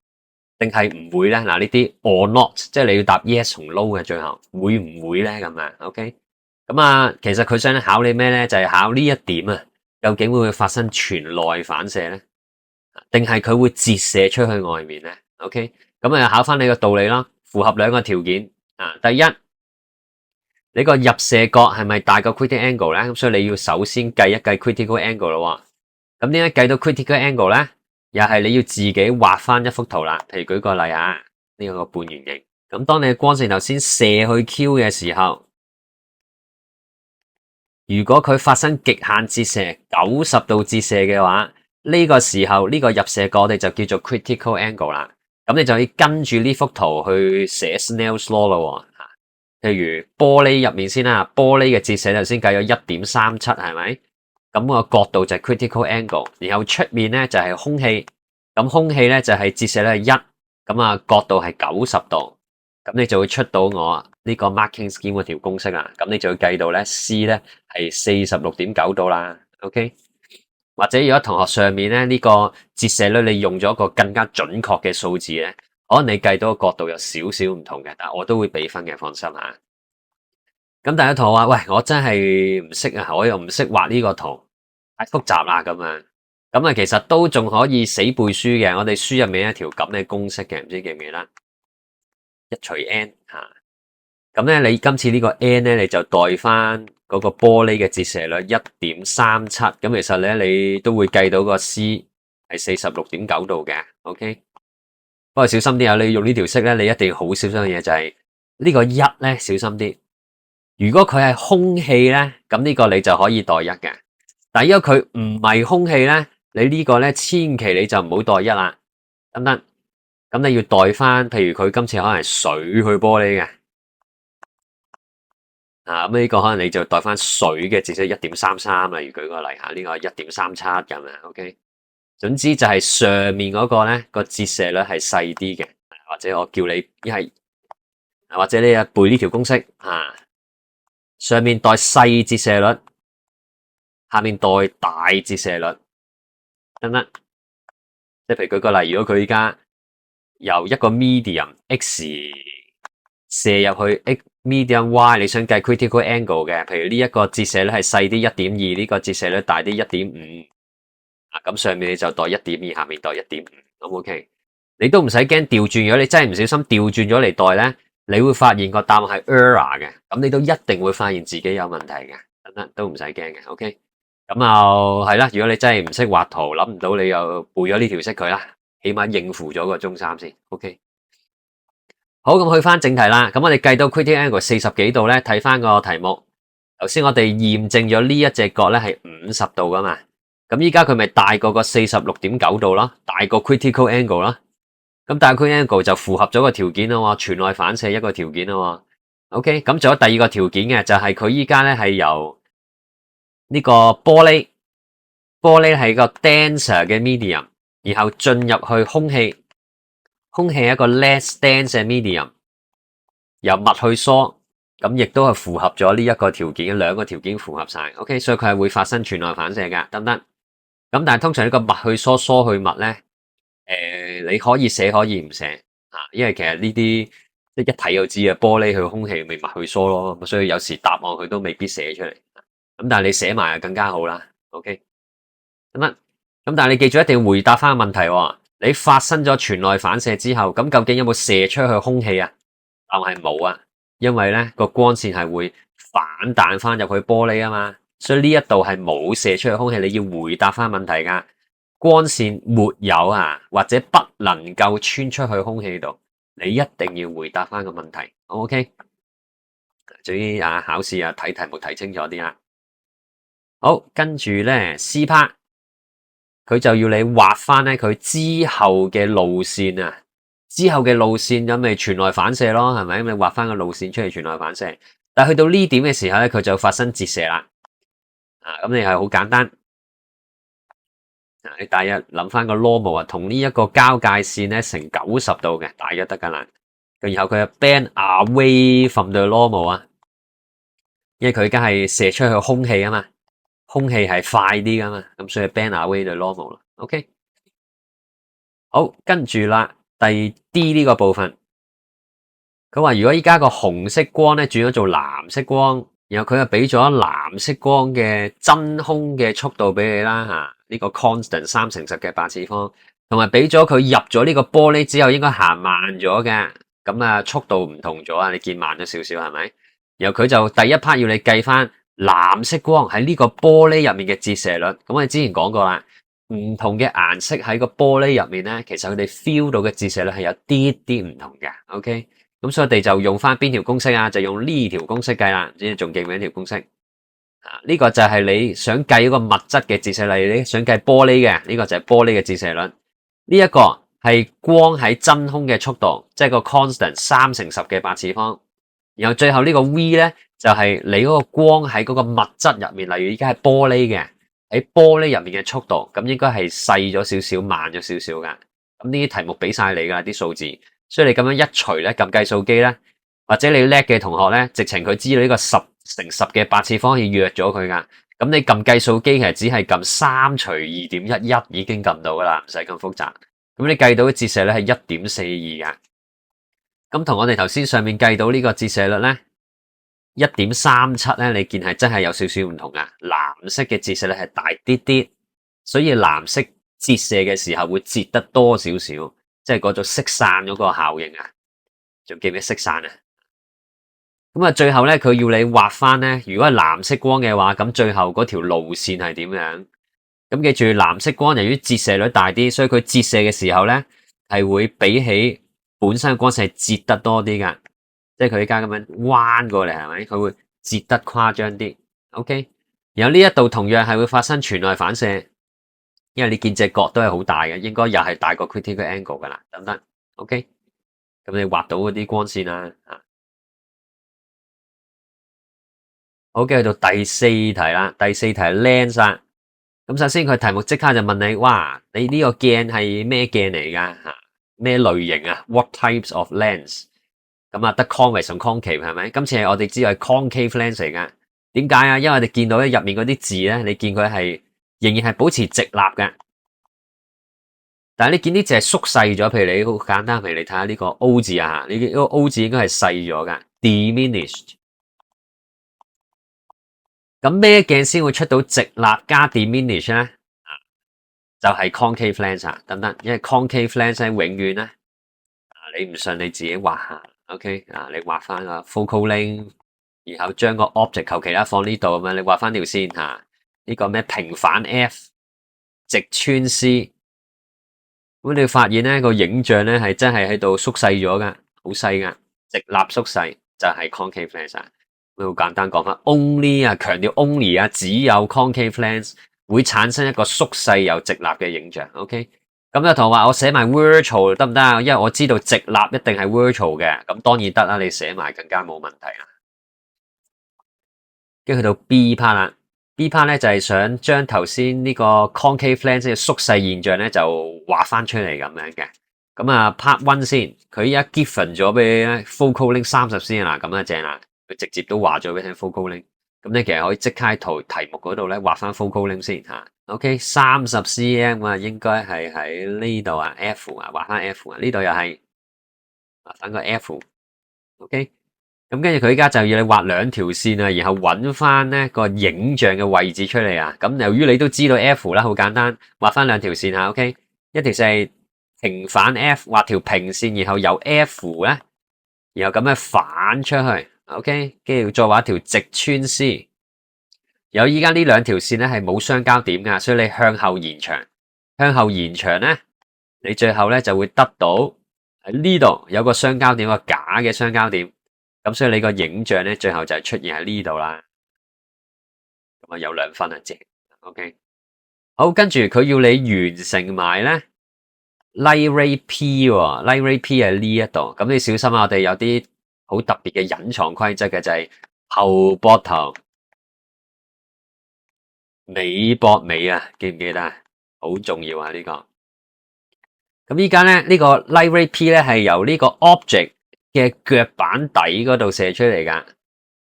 定係唔會咧？嗱，呢啲 or not，即係你要答 yes 同 no 嘅，最後會唔會咧咁啊？OK，咁啊，其實佢想考你咩咧？就係考呢一點啊，究竟會唔會發生全內反射咧？定係佢會折射出去外面咧？OK，咁啊，考翻你個道理啦，符合兩個條件啊，第一。你個入射角係咪大過 critical angle 咧？咁所以你要首先計一計 critical angle 咯。咁點解計到 critical angle 咧？又係你要自己畫翻一幅圖啦。譬如舉個例啊，呢個半圓形。咁當你嘅光線頭先射去 Q 嘅時候，如果佢發生極限折射90度折射嘅話，呢個時候呢個入射角我哋就叫做 critical angle 啦。咁你就要跟住呢幅圖去寫 Snell's law 咯。譬如玻璃入面先啦，玻璃嘅折射頭先計咗1.37係咪？咁個角度就係 critical angle， 然後出面咧就係空氣，咁空氣咧就係折射咧1，咁啊角度係90度，咁你就會出到我呢個 marking scheme 嗰條公式啦。咁你就會計到咧 C 咧係46.9度啦。OK， 或者如果同學上面咧呢個折射率你用咗一個更加準確嘅數字咧。可能你計到個角度有少少唔同嘅，但係我都會俾分嘅，放心吓。咁大家同學話，喂，我真係唔識啊，我又唔識畫呢個圖，太複雜啦咁啊。咁啊，其實都仲可以死背書嘅。我哋書入面有一條咁嘅公式嘅，唔知記唔記得？一除 n 吓。咁咧，你今次呢個 n 咧，你就代翻嗰個玻璃嘅折射率1.37。咁其實咧，你都會計到個 C 係46.9度嘅。OK。不過小心啲啊！你用呢條式咧，你一定要好小心嘅嘢就係呢個1咧，小心啲。如果佢係空氣咧，咁呢個你就可以代1嘅。但係如果佢唔係空氣咧，你呢個咧千祈你就唔好代1啦，得唔得？咁你要代翻，譬如佢今次可能係水去玻璃嘅，啊咁呢個可能你就代翻水嘅折射1.33，例如舉個例下，呢個1.37咁樣 ，OK。總之就係上面嗰個咧個折射率係細啲嘅，或者我叫你一係，或者你背呢條公式啊，上面代細折射率，下面代大折射率，得唔得？即係譬如舉個例，如果佢而家由一個 medium x 射入去 medium y，你想計 critical angle 嘅，譬如呢一個折射率係細啲1.2，呢個折射率大啲1.5。咁上面你就代1.2，下面代1.5，咁 OK。你都唔使驚調轉，如果你真係唔小心調轉咗嚟代咧，你會發現個答案係 error 嘅，咁你都一定會發現自己有問題嘅，都唔使驚嘅 OK。咁就係啦，如果你真係唔識畫圖，諗唔到你又背咗呢條式佢啦，起碼應付咗個中三先 OK。好，咁去翻正題啦，咁我哋計到 critical angle 40幾度咧，睇翻個題目。頭先我哋驗證咗呢一隻角咧係50度噶嘛，咁依家佢咪大過個46.9度咯，大過 critical angle 咯，咁大過 critical angle 就符合咗個條件啦喎，全內反射一個條件啦喎。OK， 咁仲有第二個條件嘅就係佢依家咧係由呢個玻璃係個 denser 嘅 medium， 然後進入去空氣係一個 less dense 嘅 medium， 由密去疏。咁亦都係符合咗呢一個條件，兩個條件符合晒 ，OK， 所以佢係會發生全內反射噶，得唔得？咁但係通常呢個密去疏，疏去密咧，你可以寫可以唔寫啊，因為其實呢啲即係一睇就知啊，玻璃去空氣咪密去疏咯，咁所以有時答案佢都未必寫出嚟，咁但係你寫埋就更加好啦 ，OK， 得唔得？咁但係你記住一定要回答翻個問題喎，你發生咗全內反射之後，咁究竟有冇射出去空氣啊？答案係冇啊。因為咧個光線係會反彈翻入去玻璃啊嘛，所以呢一度係冇射出去空氣，你要回答翻問題噶。光線沒有啊，或者不能夠穿出去空氣度，你一定要回答翻個問題。OK， 至於考試睇題目睇清楚啲啦。好，跟住咧 C part， 佢就要你畫翻咧佢之後嘅路線啊。之後嘅路線咁咪全內反射咯，係咪？咁你畫翻個路線出嚟全內反射，但係去到呢點嘅時候咧，佢就發生折射啦。咁你係好簡單，你大約諗翻個 normal 啊，同呢一個交界線咧成90度嘅，大約得噶啦。然後佢係 bend away from the normal 啊，因為佢而家係射出去空氣啊嘛，空氣係快啲噶嘛，咁所以 bend away the normal 啦。OK， 好，跟住啦。第 D 呢個部分，佢話如果依家個紅色光咧轉咗做藍色光，然後佢又俾咗藍色光嘅真空嘅速度俾你啦吓，呢個 constant 3×10嘅8次方，同埋俾咗佢入咗呢個玻璃之後應該行慢咗嘅，咁速度唔同咗啊，你見慢咗少少係咪？然後佢就第一 part 要你計翻藍色光喺呢個玻璃入面嘅折射率，咁我哋之前講過啦。唔同嘅顏色喺個玻璃入面咧，其實佢哋 feel 到嘅折射率係有啲唔同嘅。OK， 咁所以我哋就用翻邊條公式啊？就用呢條公式計啦。唔知你仲記唔記得條公式？呢個就係你想計一個物質嘅折射率，你想計玻璃嘅呢個就係玻璃嘅折射率。呢一個係光喺真空嘅速度，即係個 constant 3×10嘅8次方。然後最後呢個 V 咧就係你嗰個光喺嗰個物質入面，例如依家係玻璃嘅。喺玻璃入面嘅速度，咁應該係細咗少少，慢咗少少噶。咁呢啲題目俾晒你噶啲數字，所以你咁樣一除咧，撳計數機咧，或者你叻嘅同學咧，直情佢知道呢個10×10嘅8次方可以約咗佢噶。咁你撳計數機其實只係撳3除2.11已經撳到噶啦，唔使咁複雜。咁你計到嘅折射率係1.42噶。咁同我哋頭先上面計到呢個折射率咧。1.37咧，你見係真係有少少唔同噶。藍色嘅折射率係大啲啲，所以藍色折射嘅時候會折得多少少，即係嗰種色散嗰個效應啊。仲記唔記得色散啊？咁啊，最後咧佢要你畫翻咧，如果係藍色光嘅話，咁最後嗰條路線係點樣？咁記住，藍色光由於折射率大啲，所以佢折射嘅時候咧係會比起本身嘅光線係折得多啲噶。即係佢而家咁樣彎過嚟，係咪？佢會折得誇張啲。OK， 然後呢一度同樣係會發生全內反射，因為你見隻角都係好大嘅，應該又係大過 critical angle 噶啦，得唔得 ？OK， 咁你畫到嗰啲光線啦。好，跟住到第四題啦。第四題係 lens 啦。咁首先佢題目即刻就問你，哇，你呢個鏡係咩鏡嚟噶？吓，咩類型啊 ？What types of lens？咁啊，得 convex 同 concave 係咪？今次係我哋知係 concave lens 嚟噶。點解啊？因為我哋見到咧入面嗰啲字咧，你見佢係仍然係保持直立嘅，但係你見啲字係縮細咗。譬如你好簡單，譬如你睇下呢個 O 字啊，你呢個 O 字應該係細咗噶 ，diminished。咁咩鏡先會出到直立加 diminish 咧？就係 concave lens 啊，等等，因為 concave lens 永遠咧，你唔信你自己畫下。OK 你畫翻個 focal length， 然後將個 object 求其啦放呢度咁樣，你畫翻條線吓，呢個咩平反 F 直穿 C， 咁你發現咧個影像咧係真係喺度縮細咗噶，好細噶，直立縮細就係 concave lens。好簡單講翻 only 啊，強調 only 啊，只有 concave lens 會產生一個縮細又直立嘅影像。OK， 咁有同學話我寫埋 virtual 得唔得啊？因為我知道直立一定係 virtual 嘅，咁當然得啦，你寫埋更加冇問題啦。跟住去到 B part 啦 ，B part 咧就係想將頭先呢個 concave lens 嘅縮細現象咧就畫翻出嚟咁樣嘅。咁啊 part one 先，佢而家 given 咗俾 focal length 30 cm 啦，咁啊正啦。佢直接都話咗俾你聽 focal length， 咁你其實可以即刻喺題目嗰度咧畫翻 focal length 先吓。OK， 30 cm 啊，應該係喺呢度啊 ，F 啊，畫翻 F 啊，呢度又係畫翻個 F。OK， 咁跟住佢而家就要你畫兩條線啊，然後揾翻呢個影像嘅位置出嚟啊。咁由於你都知道 F 啦，好簡單，畫翻兩條線啊。OK， 一條線係平反 F， 畫條平線，然後由 F 咧，然後咁樣反出去。OK， 跟住再畫一條直穿 C， 有依家呢兩條線咧係冇相交點噶，所以你向後延長，向後延長咧，你最後咧就會得到喺呢度有個相交點，個假嘅相交點，咁所以你個影像咧最後就係出現喺呢度啦。咁啊有2分啊，正。OK， 好，跟住佢要你完成埋咧 light ray P 喎 ，light ray P 係呢一度，咁你小心啊，我哋有啲好特別嘅隱藏規則嘅就係後膊頭、尾膊尾啊，記唔記得啊？好重要啊呢個。咁依家咧呢個 light ray P 咧係由呢個 object 嘅腳板底嗰度射出嚟噶，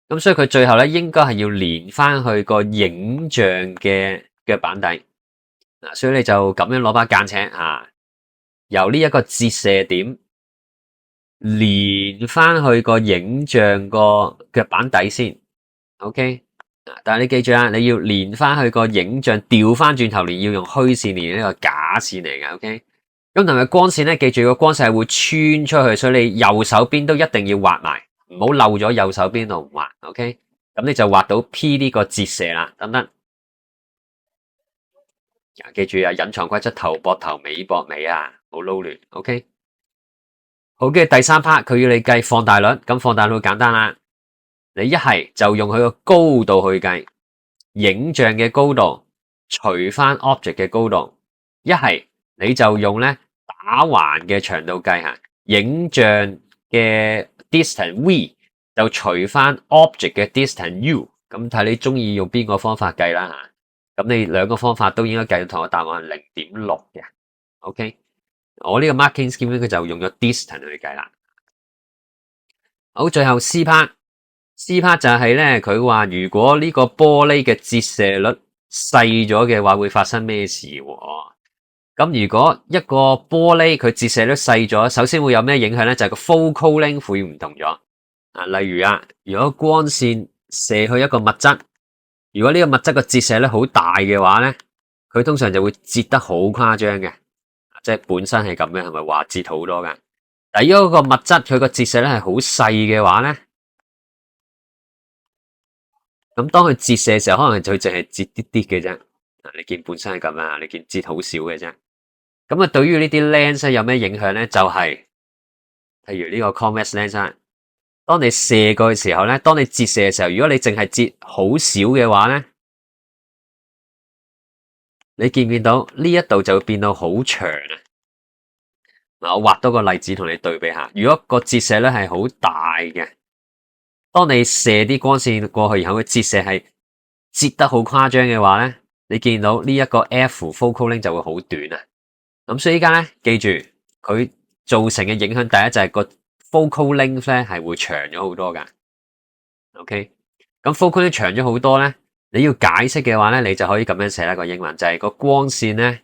咁所以佢最後咧應該係要連翻去個影像嘅腳板底。嗱，所以你就咁樣攞把間尺啊，由呢一個折射點。連翻去個影像個腳板底先 ，OK， 但係你記住啊，你要連翻去個影像，調翻轉頭連，要用虛線連呢個假線嚟嘅 OK， 咁同埋光線咧，記住個光線係會穿出去，所以你右手邊都一定要畫埋，唔好漏咗右手邊度唔畫 OK， 咁你就畫到 P 呢個折射啦，得唔得？記住啊，隱藏規則頭膊頭尾膊尾啊，冇撈亂 OK。好嘅，第三 part 佢要你計放大率，咁放大率好簡單啦。你一係就用佢個高度去計，影像嘅高度除翻 object 嘅高度；一係你就用咧打橫嘅長度計下，影像嘅 distance v 就除翻 object 嘅 distance u。咁睇你中意用邊個方法計啦吓。咁你兩個方法都應該計到同個答案係 0.6 嘅。OK。我呢個 marking scheme 佢就用咗 distance 去計啦。好，最後 C part 就係咧，佢話如果呢個玻璃嘅折射率細咗嘅話，會發生咩事？咁如果一個玻璃佢折射率細咗，首先會有咩影響咧？就係個 focal length 會唔同咗。例如啊，如果光線射去一個物質，如果呢個物質個折射率好大嘅話咧，佢通常就會折得好誇張嘅。即係本身係咁樣，係咪話折好多噶？但如果個物質佢個折射咧係好細嘅話咧，咁當佢折射嘅時候，可能佢淨係折啲啲嘅啫。你見本身係咁啊，你見折好少嘅啫。咁啊，對於呢啲 lens 有咩影響咧？就係譬如呢個 convex lens， 當你射過嘅時候咧，當你折射嘅時候，如果你淨係折好少嘅話咧，你見唔見到呢一度就會變到好長啊？嗱，我畫多個例子同你對比下。如果個折射咧係好大嘅，當你射啲光線過去，然後佢折射係折得好誇張嘅話咧，你見到呢一個 F focal length 就會好短啊。咁所以依家咧，記住佢造成嘅影響，第一就係個 focal length 咧係會長咗好多噶。OK， 咁 focal length 長咗好多咧，你要解釋嘅話咧，你就可以咁樣寫啦，個英文就係個光線咧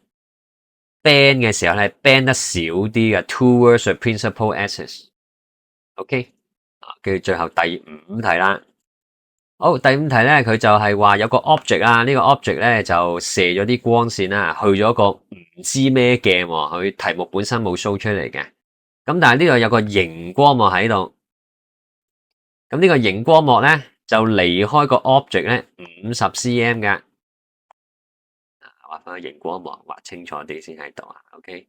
bend 嘅時候咧 bend 得少啲嘅 towards the principal axis。OK， 跟住最後第5題啦。好，第5題咧，佢就係話有個 object 啊，呢個 object 咧就射咗啲光線啦，去咗個唔知咩鏡，佢題目本身冇 show 出嚟嘅。咁但係呢度有個熒光幕喺度，咁呢個熒光幕咧就離開個 object 咧50 cm 嘅。畫翻個熒光幕，畫清楚啲先喺度啊。OK，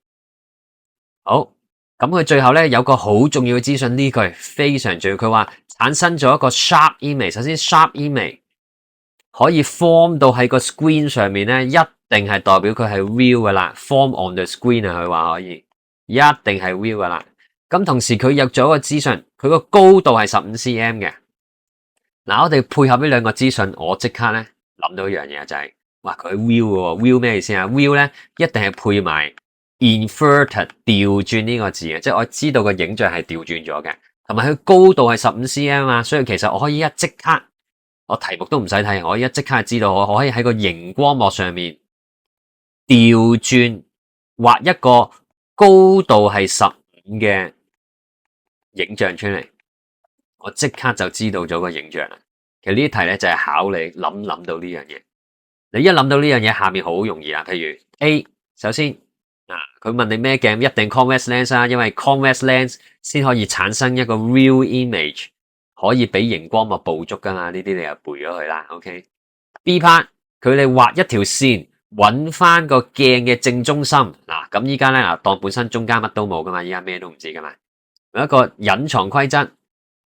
好，咁佢最後咧有個好重要嘅資訊，呢句非常重要。佢話產生咗一個 sharp image。首先 sharp image 可以 form 到喺個 screen 上面咧，一定係代表佢係 real 噶啦。form on the screen 啊，佢話可以，一定係 real 噶啦。咁同時佢有咗一個資訊，佢個高度係15cm 嘅。嗱，我哋配合呢兩個資訊，我即刻咧諗到一樣嘢就係，哇，佢 real 嘅喎。real 咩意思啊？real 咧一定係配埋 inverted 調轉呢個字嘅，即係我知道個影像係調轉咗嘅，同埋佢高度係15cm 啊，所以其實我可以即刻，我題目都唔使睇，我即刻就知道我可以喺個熒光幕上面調轉畫一個高度係15嘅影像出嚟，我即刻就知道咗個影像啦。其實呢啲題咧就係考你諗到呢樣嘢，你一諗到呢樣嘢，下面好容易啦。譬如 A， 首先佢問你咩鏡，一定 convex lens 啦，因為 convex lens 先可以產生一個 real image， 可以俾熒光幕捕捉噶嘛。呢啲你又背咗佢啦。OK。B part 佢哋畫一條線，揾翻個鏡嘅正中心。嗱，咁依家咧當本身中間乜都冇噶嘛，依家咩都唔知噶嘛。有一個隱藏規則，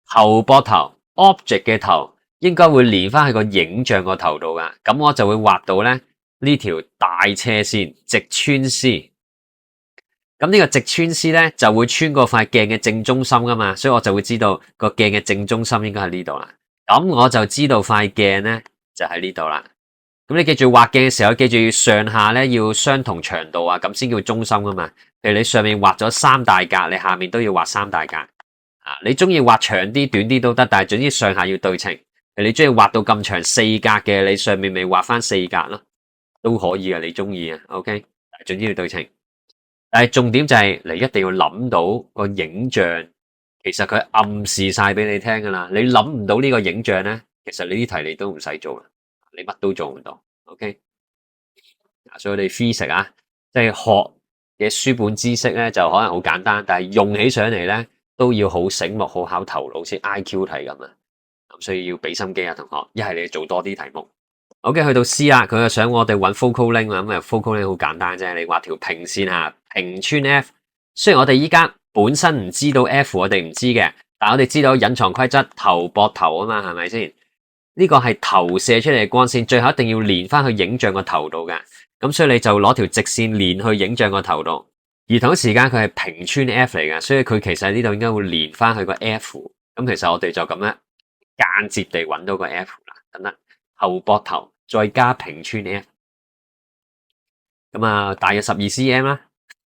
頭膊頭 object 嘅頭應該會連翻去個影像個頭度噶，咁我就會畫到咧呢條大斜線直穿絲。咁呢個直穿絲咧就會穿過塊鏡嘅正中心噶嘛，所以我就會知道個鏡嘅正中心應該喺呢度啦。咁我就知道塊鏡咧就喺呢度啦。咁你記住畫鏡嘅時候，記住上下咧要相同長度啊，咁先叫中心噶嘛。譬如你上面畫咗3大格，你下面都要畫3大格。你中意畫長啲、短啲都得，但係總之上下要對稱。你中意畫到咁長4格嘅，你上面咪畫翻4格咯，都可以嘅。你中意啊 ，OK。總之要對稱。但係重點就係你一定要諗到個影像，其實佢暗示晒俾你聽噶啦。你諗唔到呢個影像咧，其實你啲題你都唔使做啦，你乜都做唔到。OK。所以我哋 physics 啊，即係學嘅書本知識咧，就可能好簡單，但係用起上嚟咧都要好醒目、好考頭腦，好似 IQ 題咁啊。咁所以要俾心機啊，同學。一係你做多啲題目。OK，去到 C 啦，佢就想我哋揾 focal length 啦。咁啊 focal length 好簡單啫，你畫條平線啊，平穿 F。雖然我哋依家本身唔知道 F， 我哋唔知嘅，但係我哋知道隱藏規則頭膊頭啊嘛，係咪先？呢個係投射出嚟嘅光線，最後一定要連翻去影像個頭度嘅。咁所以你就攞條直線連去影像個頭度，而同一時間佢係平穿 F 嚟嘅，所以佢其實呢度應該會連翻去個 F。咁其實我哋就咁樣間接地揾到個 F 啦，等等後膊頭再加平穿 F， 咁啊大約12cm 啦。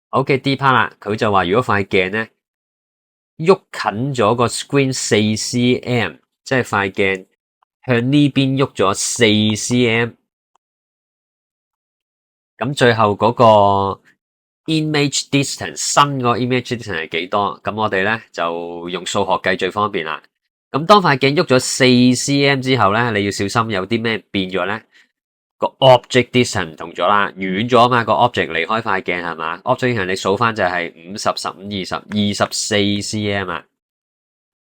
OK D part 啦，佢就話如果塊鏡咧喐近咗個 screen 4cm， 即係塊鏡向呢邊喐咗4cm， 咁最後嗰個 image distance 新嗰個 image distance 係幾多？咁我哋咧就用數學計最方便啦。咁當塊鏡喐咗4cm 之後咧，你要小心有啲咩變咗咧？個 object distance 唔同咗啦，遠咗啊嘛，個 object 離開塊鏡係嘛 ？object distance 你數翻就係50、15、20、24cm 啊。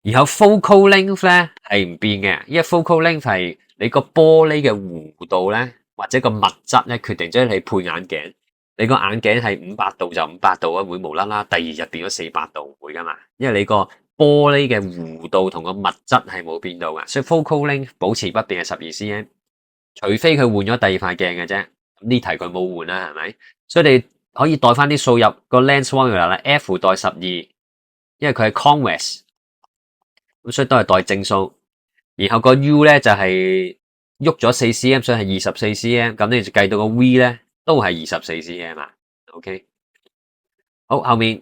然後 focal length 咧係唔變嘅，因為 focal length 係你個玻璃嘅弧度咧，或者個物質咧決定咗你配眼鏡。你個眼鏡係500度就500度啊，會無啦啦第二日變咗400度唔會噶嘛，因為你個玻璃嘅弧度同個物質係冇變到噶，所以 focal length 保持不變係12cm， 除非佢換咗第二塊鏡嘅啫。呢題佢冇換啦，係咪？所以你可以代翻啲數入個 lens formula 啦 ，F 代12，因為佢係 convex。咁所以都係代正數，然後個 U 咧就係喐咗4cm，所以係24cm。咁你就計到個 V 咧都係24cm啊。OK， 好，後面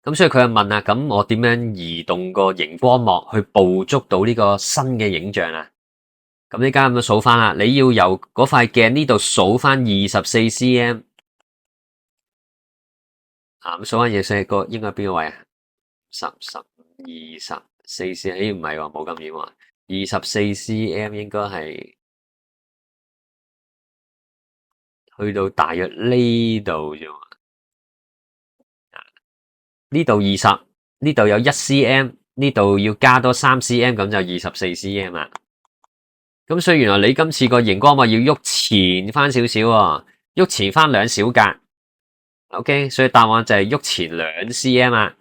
咁所以佢就問啊，咁我點樣移動個熒光幕去捕捉到呢個新嘅影像啊？咁呢家咁樣數翻啦，你要由嗰塊鏡呢度數翻24cm啊。咁數翻24個應該邊個位啊？10、15、24cm，唔係喎，冇咁遠喎。24cm 應該係去到大約呢度啫。呢度20，呢度有1cm，呢度要加多3cm，咁就24cm 啦。咁所以原來你今次個熒光幕要喐前翻少少喎，喐前翻2小格。OK， 所以答案就係喐前2 cm 啊。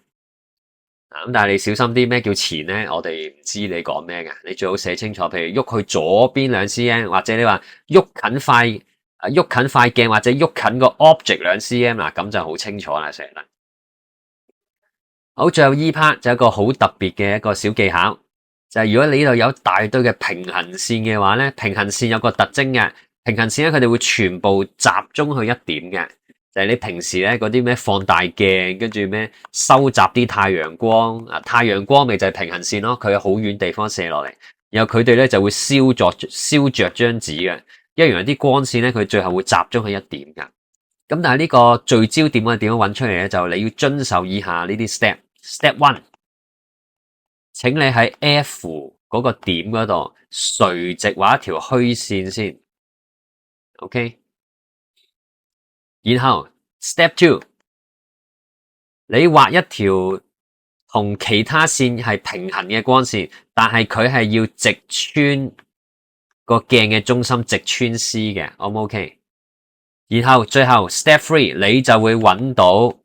咁但係你小心啲，咩叫前咧？我哋唔知你講咩嘅，你最好寫清楚。譬如喐去左邊2 cm，或者你話喐近塊鏡，或者喐近個 object 2 cm 啦，咁就好清楚啦，成日。好，最後 E part 就有一個好特別嘅一個小技巧，就係如果你呢度有大堆嘅平行線嘅話咧，平行線有個特徵嘅，平行線咧佢哋會全部集中去一點嘅。就係你平時咧嗰啲咩放大鏡，跟住咩收集啲太陽光啊，太陽光咪就係平行線咯，佢喺好遠地方射落嚟，然後佢哋咧就會燒着張紙嘅，一樣啲光線咧佢最後會集中喺一點噶。咁但係呢個聚焦點係點樣揾出嚟咧？就你要遵守以下呢啲 step。Step 1， 請你喺 F 嗰個點嗰度垂直畫一條虛線先 ，OK。然後 Step 2， 你畫一條同其他線係平行嘅光線，但係佢係要直穿個鏡嘅中心，直穿 C 嘅，O 唔 OK？ 然後最後 Step 3， 你就會揾到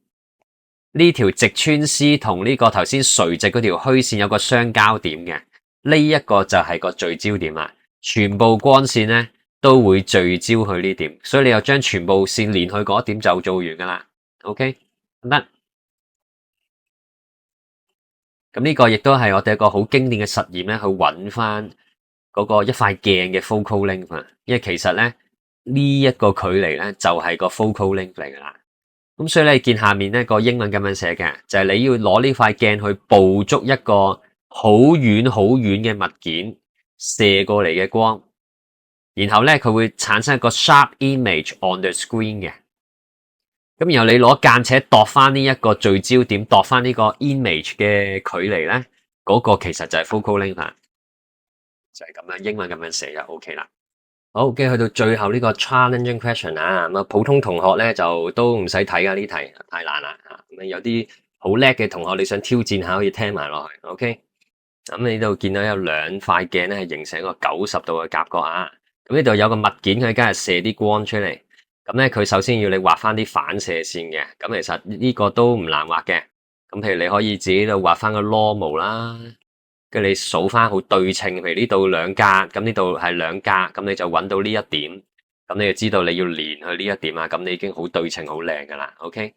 呢條直穿 C 同呢個頭先垂直嗰條虛線有個相交點嘅，呢一個就係個聚焦點啦。全部光線咧都會聚焦去呢點，所以你又將全部線連去嗰點就做完噶啦。OK， 得。咁呢個亦都係我哋一個好經典嘅實驗咧，去揾翻嗰個一塊鏡嘅 focal length 啊。因為其實咧呢一個距離咧就係個 focal length 嚟噶啦。咁所以你見下面呢個英文咁樣寫嘅，就係你要攞呢塊鏡去捕捉一個好遠好遠嘅物件射過嚟嘅光，然後咧佢會產生一個 sharp image on the screen 嘅。咁然後你攞間尺度翻呢一個聚焦點，度翻呢個 image 嘅距離咧，嗰個其實就係 focal length，就係咁樣，英文咁樣寫就 OK 啦。好，跟住去到最後呢個 challenging question 啊，咁啊普通同學咧就都唔使睇噶，呢題太難啦啊。咁有啲好叻嘅同學，你想挑戰下可以聽埋落去。OK， 咁你呢度見到有兩塊鏡咧係形成一個90度嘅夾角啊。咁呢度有個物件佢梗係射啲光出嚟。咁咧，佢首先要你畫翻啲反射線嘅。咁其實呢個都唔難畫嘅。咁譬如你可以自己度畫翻個 normal 啦，跟住你數翻好對稱。譬如呢度兩格，咁呢度係兩格，咁你就揾到呢一點。咁你就知道你要連去呢一點啊。咁你已經好對稱、好靚噶啦。OK。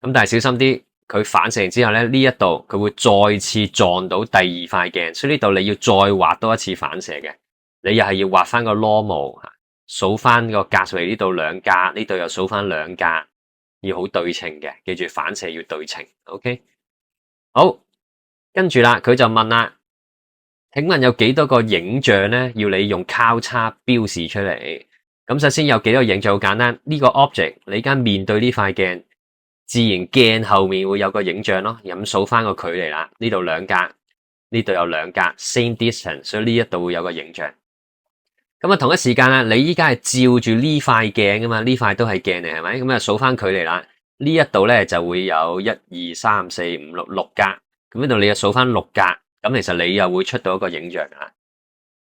咁但係小心啲，佢反射完之後咧，呢一度佢會再次撞到第二塊鏡，所以呢度你要再畫多一次反射嘅。你又係要畫翻個 normal。數翻個格數嚟，呢度兩格，呢度又數翻兩格，要好對稱嘅，記住反射要對稱。OK， 好，跟住啦，佢就問啦，請問有幾多個影像咧？要你用交叉標示出嚟。咁首先有幾多個影像？好簡單，呢個 object 你而家面對呢塊鏡，自然鏡後面會有個影像咯。咁數翻個距離啦，呢度兩格，呢度有兩格 ，same distance， 所以呢一度會有個影像。咁啊，同一時間啦，你依家係照住呢塊鏡噶嘛？呢塊都係鏡嚟，係咪？咁啊，數翻距離啦。呢一度咧就會有1、2、3、4、5、6格。咁呢度你又數翻6格，咁其實你又會出到一個影像啊。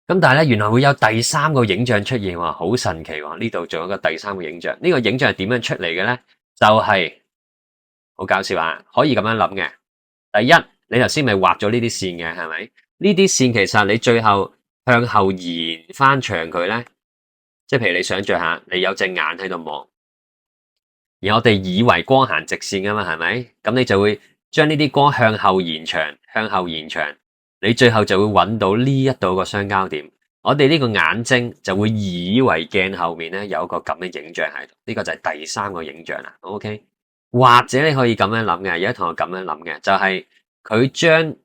咁但係咧，原來會有第三個影像出現喎，好神奇喎！呢度仲有個第三個影像。呢個影像係點樣出嚟嘅咧？就係好搞笑啊！可以咁樣諗嘅。第一，你頭先咪畫咗呢啲線嘅，係咪？呢啲線其實你最後向後延翻長佢咧，即係譬如你想象下，你有隻眼喺度望，而我哋以為光行直線噶嘛，係咪？咁你就會將呢啲光向後延長，向後延長，你最後就會揾到呢一度個相交點。我哋呢個眼睛就會以為鏡後面咧有一個咁嘅影像喺度，呢個就係第三個影像啦。OK， 或者你可以咁樣諗嘅，有啲同學咁樣諗嘅，就係佢將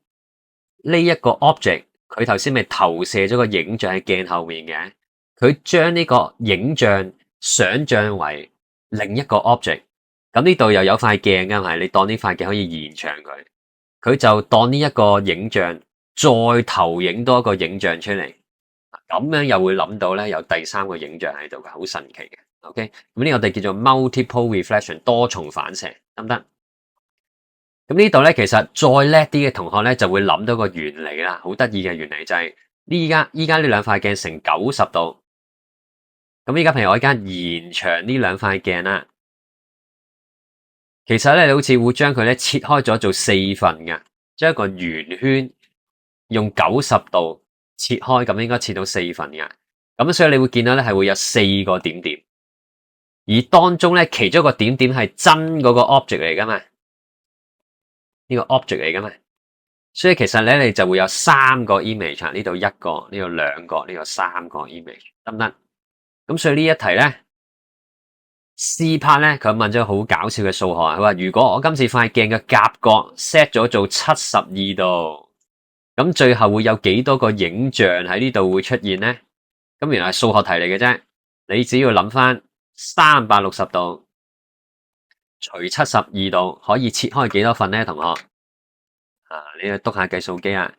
呢一個 object。佢頭先咪投射咗個影像喺鏡後面嘅，佢將呢個影像想象為另一個 object， 咁呢度又有塊鏡㗎，係你當呢塊鏡可以延長佢，佢就當呢一個影像再投影多一個影像出嚟，咁樣又會諗到咧有第三個影像喺度嘅，好神奇嘅。OK， 咁呢個我哋叫做 multiple reflection， 多重反射，得唔得？咁呢度咧，其實再叻啲嘅同學咧，就會諗到個原理啦，好得意嘅原理就係依家呢兩塊鏡成90度，咁依家譬如我而家延長呢兩塊鏡啦，其實咧，你好似會將佢咧切開咗做四份嘅，將一個圓圈用90度切開，咁應該切到四份嘅。咁所以你會見到咧係會有4個點點，而當中咧其中一個點點係真嗰個 object 嚟噶嘛，呢個 object 嚟噶嘛。所以其實咧你就會有3個 image， 呢度1個，呢度2個，呢度3個 image， 得唔得？咁所以呢一題咧 C part 咧佢問咗好搞笑嘅數學，佢話如果我今次塊鏡嘅夾角 set 咗做72度，咁最後會有幾多個影像喺呢度會出現咧？咁原來係數學題嚟嘅啫，你只要諗翻360度除72度可以切開幾多份咧，同學？你去篤下計數機啊，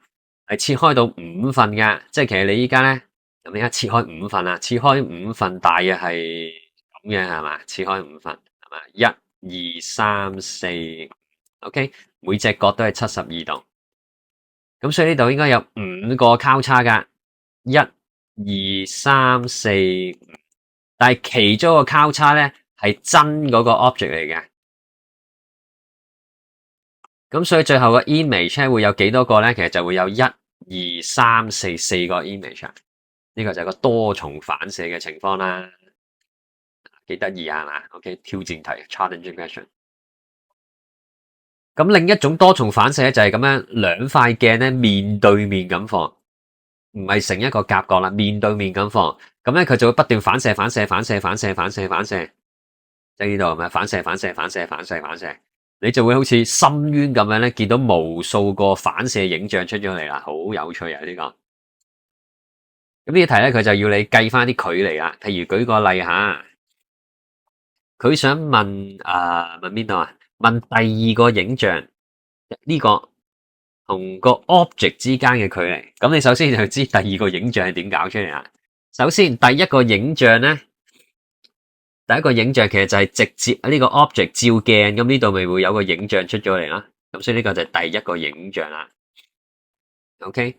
係切開到5份㗎，即係其實你依家咧，咁而家切開5份啊，切開5份大約係咁嘅係嘛？切開5份係嘛？1、2、3、4 ，OK， 每隻角都係72度，咁所以呢度應該有5個交叉㗎，1、2、3、4、5，但係其中一個交叉咧係真嗰個 object 嚟嘅。咁所以最後個 image 會有幾多個咧？其實就會有1、2、3、4個 image。呢個就係個多重反射嘅情況啦，幾得意啊，係嘛 ？OK， 挑戰題 challenging question。咁另一種多重反射就係咁樣，兩塊鏡咧面對面咁放，唔係成一個夾角啦，面對面咁放，咁咧佢就會不斷反射、反射、反射、反射、反射、反射，即係呢度係咪反射、反射、反射、反射、反射？你就會好似深淵咁樣咧，見到無數個反射影像出咗嚟啦，好有趣啊！呢個咁呢題咧，佢就要你計翻啲距離啦。譬如舉個例吓，佢想問問邊度啊？問第二個影像呢個同個 object 之間嘅距離。咁你首先就知第二個影像係點搞出嚟啊？首先第一個影像咧。第一個影像其實就係直接呢個 object 照鏡，咁呢度咪會有個影像出咗嚟啦。咁所以呢個就係第一個影像啦。OK，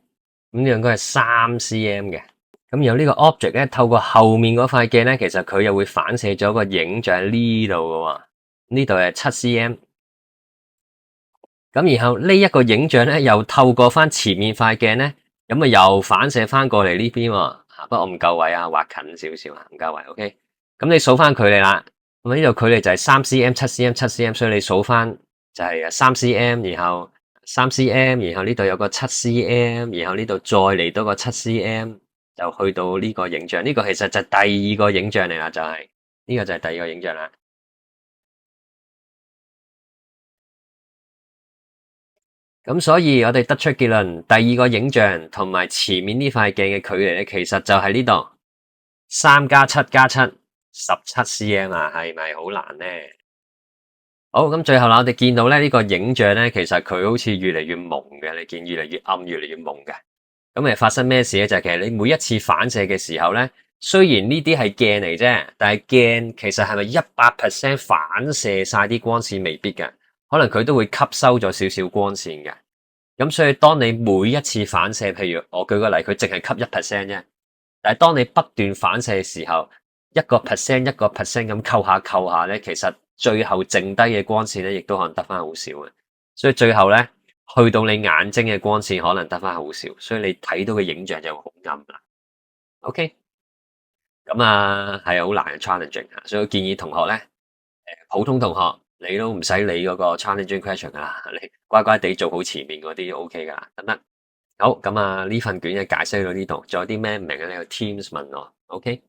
咁呢樣應該係3 cm 嘅。咁有呢個 object 咧，透過後面嗰塊鏡咧，其實佢又會反射咗個影像喺呢度嘅。呢度係7 cm。咁然後呢一個影像咧，又透過翻前面塊鏡咧，咁啊又反射翻過嚟呢邊。不過我唔夠位啊，畫近少少啊，唔夠位。OK。咁你數翻距離啦，咁呢度距離就係3 cm、7 cm、7 cm，所以你數翻就係3 cm，然後3 cm，然後呢度有個7 cm，然後呢度再嚟多個7 cm，就去到呢個影像。呢個其實就係第二個影像嚟啦，就係呢個就係第二個影像啦。咁所以我哋得出結論，第二個影像同埋前面呢塊鏡嘅距離咧，其實就係呢度3加7加7。17 cm 啊，係咪好難呢？好，咁最後啦，我哋見到咧呢個影像咧，其實佢好似越嚟越朦嘅，你見越嚟越暗，越嚟越朦嘅。咁誒發生咩事咧？就係其實你每一次反射嘅時候咧，雖然呢啲係鏡嚟啫，但係鏡其實係咪100% 反射晒啲光線？未必嘅，可能佢都會吸收咗少少光線嘅。咁所以當你每一次反射，譬如我舉個例，佢淨係吸1% 啫，但係當你不斷反射嘅時候，1% 1% 咁扣下咧，其實最後剩低嘅光線咧，亦都可能得翻好少嘅。所以最後咧，去到你眼睛嘅光線可能得翻好少，所以你睇到嘅影像就會好暗啦。OK，咁係好難嘅 challenging 啊，所以我建議同學咧，普通同學你都唔使理嗰個 challenging question 噶啦，你乖乖地做好前面嗰啲 OK 噶啦，得唔得？好，咁呢份卷嘅解釋到呢度，仲有啲咩唔明嘅咧？Teams 問我，OK。